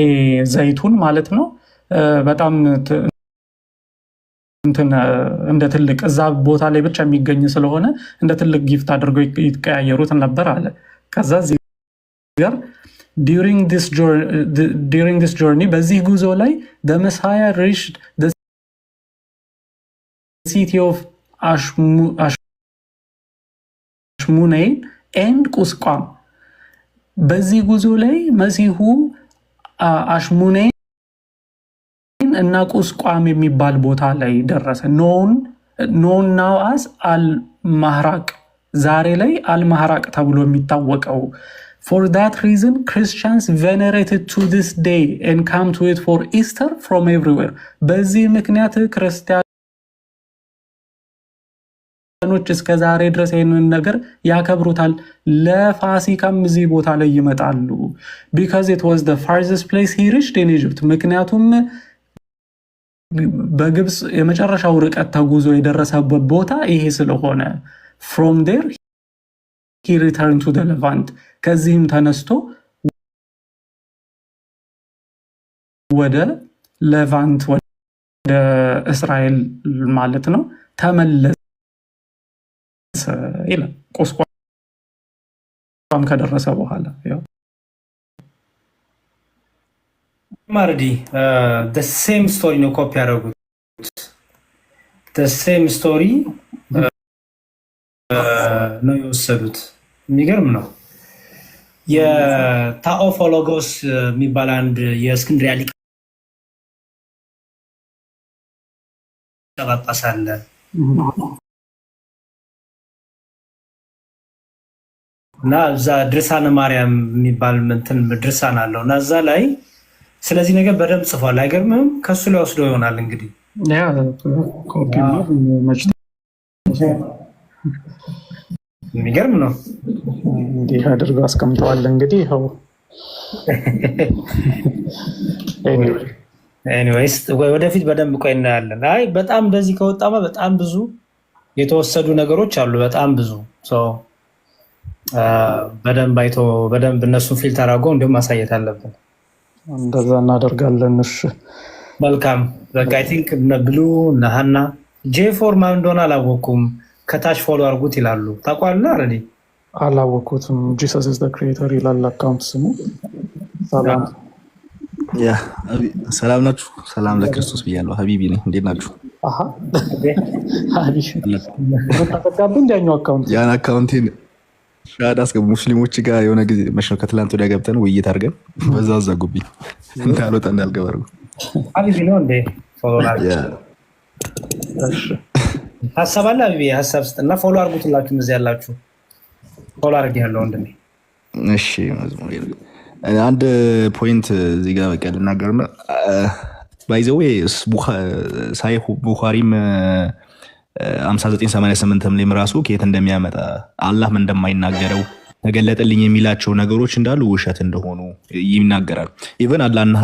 ዘይቱን ማለት ነው በጣም እንደ ትልቅ እዛ ቦታ ላይ ብቻ የሚገኝ ስለሆነ እንደ ትልቅ ጊፍት አድርገው ይቀያየሩት ነበር አለ። ከዛ እዚህ ጋር during this journey በዚህ ጉዞ ላይ the Messiah reached the city of Ashmunein and ቁስቋም። በዚህ ጉዞ ላይ መሲሁ አሽሙኔን እና ቁስቋም የሚባል ቦታ ላይ ደረሰ። known now as አልማህራቅ፣ ዛሬ ላይ አልማህራቅ ተብሎ የሚታወቀው። for that reason Christians venerate it to this day and come to it for Easter from everywhere። በዚህ ምክንያት ክርስቲያኖች እስከ ዛሬ ድረስ ይህንን ነገር ያከብሩታል። ለፋሲካም እዚህ ቦታ ላይ ይመጣሉ። because it was the farthest place he reached in Egypt። ምክንያቱም በግብፅ የመጨረሻው ርቀት ተጉዞ የደረሰበት ቦታ ይሄ ስለሆነ from there he returned to the Levant። ከዚህም ተነስቶ ወደ ሌቫንት ወደ እስራኤል ማለት ነው ተመለሰ ይላል። ቁስቋም ከደረሰ በኋላ ያው ማርዲ the same story ነው ኮፒ ያደረጉት። the same story ነው የወሰዱት። የሚገርም ነው። የታኦፎሎጎስ የሚባል አንድ የእስክንድሪያ ሊቅ ጳጳስ አለ እና እዛ ድርሳነ ማርያም የሚባል እንትን ድርሳን አለው እና እዛ ላይ ስለዚህ ነገር በደንብ ጽፏል። አይገርምም? ከሱ ላይ ወስዶ ይሆናል እንግዲህ ያ ኮፒ የሚገርም ነው። እንዲህ አድርገው አስቀምጠዋል። እንግዲህ ይኸው ኤኒዌይስ ወደፊት በደንብ ቆይ እናያለን። አይ በጣም እንደዚህ ከወጣማ በጣም ብዙ የተወሰዱ ነገሮች አሉ። በጣም ብዙ በደንብ አይቶ በደንብ እነሱን ፊልተር አድርጎ እንዲሁም ማሳየት አለብን። እንደዛ እናደርጋለን። እሺ መልካም። በቃ አይ ቲንክ እነ ብሉ እነ ሀና ጄፎር ማን እንደሆነ አላወኩም። ከታች ፎሎ አድርጉት ይላሉ። ታውቃለህ? አረዲ አላወኩትም። ጂሰስ ኢዝ ዘ ክሪኤተር ይላል አካውንት ስሙ። ሰላም ያ ሰላም ናችሁ? ሰላም ለክርስቶስ ብያለሁ። ሀቢቢ ነኝ። እንዴት ናችሁ? አሃ ሀቢቢ ተፈታብኝ። እንደኛው አካውንት ያን አካውንቴን ሻዳ አስገቡ። ሙስሊሞች ጋር የሆነ ጊዜ መሽኖ ከትላንት ወዲያ ገብተን ውይይት አድርገን በዛው ዘጉብኝ። እንዳልወጣ እንዳልገባ አድርጉ። ሀቢቢ ነው እንዴ? ፎሎ አድርጉ። እሺ ሀሳብ አለ ሀቢቢ፣ ሀሳብ ስጥና ፎሎ አድርጉትላችሁ። እዚህ ያላችሁ ፎሎ አድርጌያለሁ ወንድሜ። እሺ መዝሙር አንድ ፖይንት እዚህ ጋር በቃ ልናገር ነው። ባይ ዘ ዌይ ሳሂህ ቡኻሪም 5988 ላይም ራሱ ከየት እንደሚያመጣ አላህም እንደማይናገረው ተገለጠልኝ የሚላቸው ነገሮች እንዳሉ ውሸት እንደሆኑ ይናገራል። ኢቨን አላህና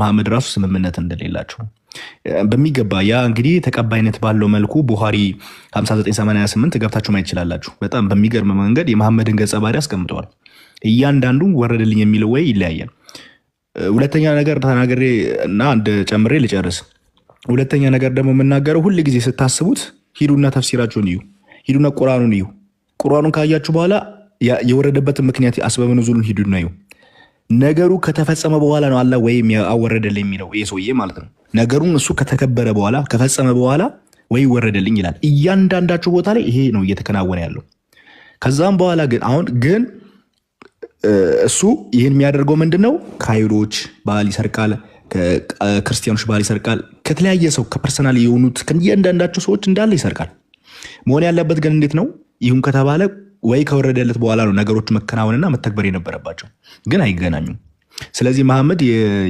መሐመድ ራሱ ስምምነት እንደሌላቸው በሚገባ ያ እንግዲህ ተቀባይነት ባለው መልኩ ቡኻሪ 5988 ገብታችሁ ማየት ይችላላችሁ። በጣም በሚገርም መንገድ የመሐመድን ገጸ ባህሪ አስቀምጠዋል። እያንዳንዱ ወረደልኝ የሚለው ወይ ይለያያል። ሁለተኛ ነገር ተናገሬ እና አንድ ጨምሬ ልጨርስ። ሁለተኛ ነገር ደግሞ የምናገረው ሁል ጊዜ ስታስቡት ሂዱና ተፍሲራቸውን እዩ፣ ሂዱና ቁርአኑን እዩ። ቁርአኑን ካያችሁ በኋላ የወረደበትን ምክንያት አስበብ ኑዙሉን ሂዱና እዩ። ነገሩ ከተፈጸመ በኋላ ነው አላህ ወይም አወረደልኝ የሚለው ይሄ ሰውዬ ማለት ነው። ነገሩን እሱ ከተከበረ በኋላ ከፈጸመ በኋላ ወይ ወረደልኝ ይላል። እያንዳንዳቸው ቦታ ላይ ይሄ ነው እየተከናወነ ያለው። ከዛም በኋላ ግን አሁን ግን እሱ ይህን የሚያደርገው ምንድነው? ከአይሁዶች ባህል ይሰርቃል፣ ከክርስቲያኖች ባህል ይሰርቃል፣ ከተለያየ ሰው ከፐርሰናል የሆኑት ከእያንዳንዳቸው ሰዎች እንዳለ ይሰርቃል። መሆን ያለበት ግን እንዴት ነው? ይሁን ከተባለ ወይ ከወረደለት በኋላ ነው ነገሮች መከናወንና መተግበር የነበረባቸው፣ ግን አይገናኙም። ስለዚህ መሐመድ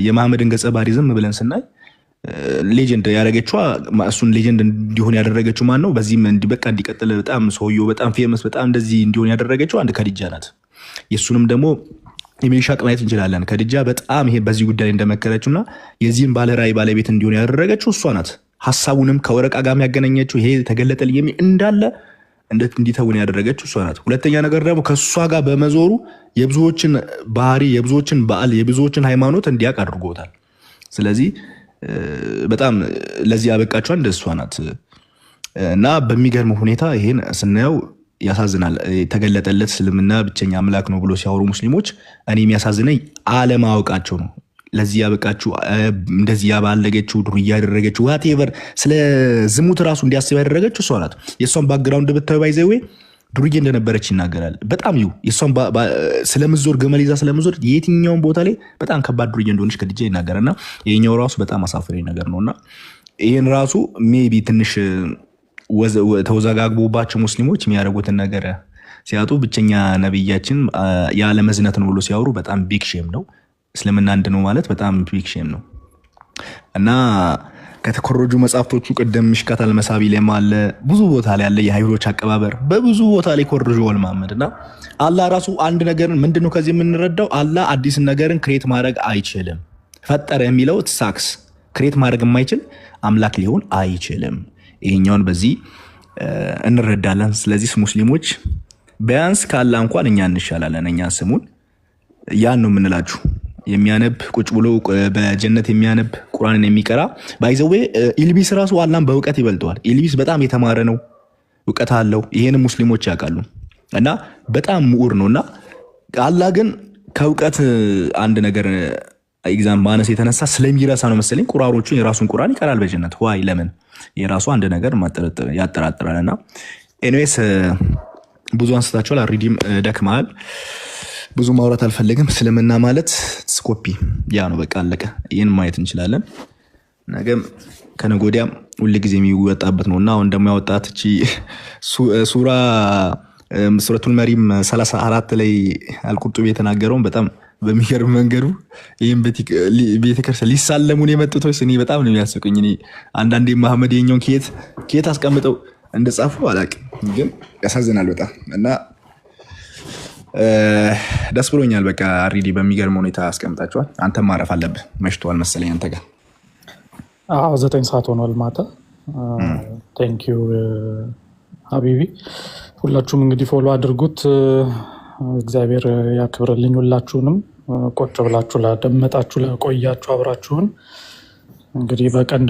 የመሐመድን ገጸ ባህሪ ዝም ብለን ስናይ ሌጀንድ ያደረገችው እሱን ሌጀንድ እንዲሆን ያደረገችው ማን ነው? በዚህም በቃ እንዲቀጥል በጣም ሰውየው በጣም ፌመስ በጣም እንደዚህ እንዲሆን ያደረገችው አንድ ከዲጃ ናት። የሱንም ደግሞ የሚሻቅ ማየት እንችላለን። ከዲጃ በጣም ይሄ በዚህ ጉዳይ እንደመከረችውና የዚህን ባለራዕይ ባለቤት እንዲሆን ያደረገችው እሷ ናት። ሐሳቡንም ከወረቃ ጋር ያገናኘችው ይሄ ተገለጠልኝ የሚል እንዳለ እንዲተውን ያደረገችው እሷ ናት። ሁለተኛ ነገር ደግሞ ከእሷ ጋር በመዞሩ የብዙዎችን ባህሪ፣ የብዙዎችን በዓል፣ የብዙዎችን ሃይማኖት እንዲያውቅ አድርጎታል። ስለዚህ በጣም ለዚህ ያበቃችው አንድ እሷ ናት እና በሚገርም ሁኔታ ይሄን ስናየው ያሳዝናል። ተገለጠለት እስልምና ብቸኛ አምላክ ነው ብሎ ሲያወሩ ሙስሊሞች እኔ የሚያሳዝነኝ አለማወቃቸው ነው። ለዚህ ያበቃችው እንደዚህ ያባለገችው ዱርያ ያደረገችው ዋቴቨር ስለ ዝሙት ራሱ እንዲያስብ ያደረገችው እሷ ናት። የእሷን ባክግራውንድ ብታዩ ባይዘዌ ዱርዬ እንደነበረች ይናገራል። በጣም የእሷን ስለምዞር ገመል ይዛ ስለምዞር የትኛውን ቦታ ላይ በጣም ከባድ ዱርዬ እንደሆነች ከዲጃ ይናገራልና ይሄኛው ራሱ በጣም አሳፍረኝ ነገር ነውና ይሄን ራሱ ሜቢ ትንሽ ተወዛጋግቦባቸው ሙስሊሞች የሚያደርጉትን ነገር ሲያጡ ብቸኛ ነብያችን ያለመዝነት ነው ብሎ ሲያወሩ በጣም ቢግ ሼም ነው። እስልምና አንድ ነው ማለት በጣም ቢግ ሼም ነው እና ከተኮረጁ መጽሐፍቶቹ ቀደም ምሽካት አልመሳቢ ላይ ማለ ብዙ ቦታ ላይ ያለ የሃይሮች አቀባበር በብዙ ቦታ ላይ ኮርጆል ማመድና አላህ ራሱ አንድ ነገርን ምንድነው ከዚህ የምንረዳው አላህ አዲስ ነገርን ክሬት ማድረግ አይችልም። ፈጠረ የሚለው ሳክስ ክሬት ማድረግ የማይችል አምላክ ሊሆን አይችልም። ይሄኛውን በዚህ እንረዳለን። ስለዚህ ሙስሊሞች ቢያንስ ካላ እንኳን እኛ እንሻላለን። እኛ ስሙን ያን ነው የምንላችሁ። የሚያነብ ቁጭ ብሎ በጀነት የሚያነብ ቁርአንን የሚቀራ ባይዘዌ ኢልቢስ ራሱ አላህን በእውቀት ይበልጠዋል። ኢልቢስ በጣም የተማረ ነው፣ እውቀት አለው። ይሄንም ሙስሊሞች ያውቃሉ እና በጣም ምሁር ነውና አላህ ግን ከእውቀት አንድ ነገር ኤግዛም ማነስ የተነሳ ስለሚረሳ ነው መሰለኝ ቁርአኖቹን የራሱን ቁርአን ይቀራል በጀነት። ዋይ ለምን? የራሱ አንድ ነገር ያጠራጥራልና ኤኒዌይስ ብዙ አንስታችኋል። አሪዲም ደክመሃል። ብዙ ማውራት አልፈለግም። እስልምና ማለት ስኮፒ ያ ነው በቃ አለቀ። ይህን ማየት እንችላለን። ነገም ከነገ ወዲያም ሁልጊዜ የሚወጣበት ነውና አሁን ደግሞ ያወጣት እቺ ሱረቱል መሪም 34 ላይ አልቁርጡቢ የተናገረውን በጣም በሚገርም መንገዱ ይህም ቤተክርስቲያን ሊሳለሙን የመጡት እኔ በጣም ነው የሚያስቁኝ። እኔ አንዳንዴ መሐመድ የኛውን ከየት አስቀምጠው እንደጻፉ አላውቅም፣ ግን ያሳዝናል በጣም እና ደስ ብሎኛል። በቃ አሪዲ በሚገርም ሁኔታ አስቀምጣቸዋል። አንተም ማረፍ አለብህ፣ መሽቷል መሰለኝ አንተ ጋር። 9 ሰዓት ሆኗል ማታ። ቴንኪዩ ሀቢቢ። ሁላችሁም እንግዲህ ፎሎ አድርጉት። እግዚአብሔር ያክብርልኝ ሁላችሁንም። ቆጭ ብላችሁ ላደመጣችሁ ለቆያችሁ አብራችሁን እንግዲህ በቀን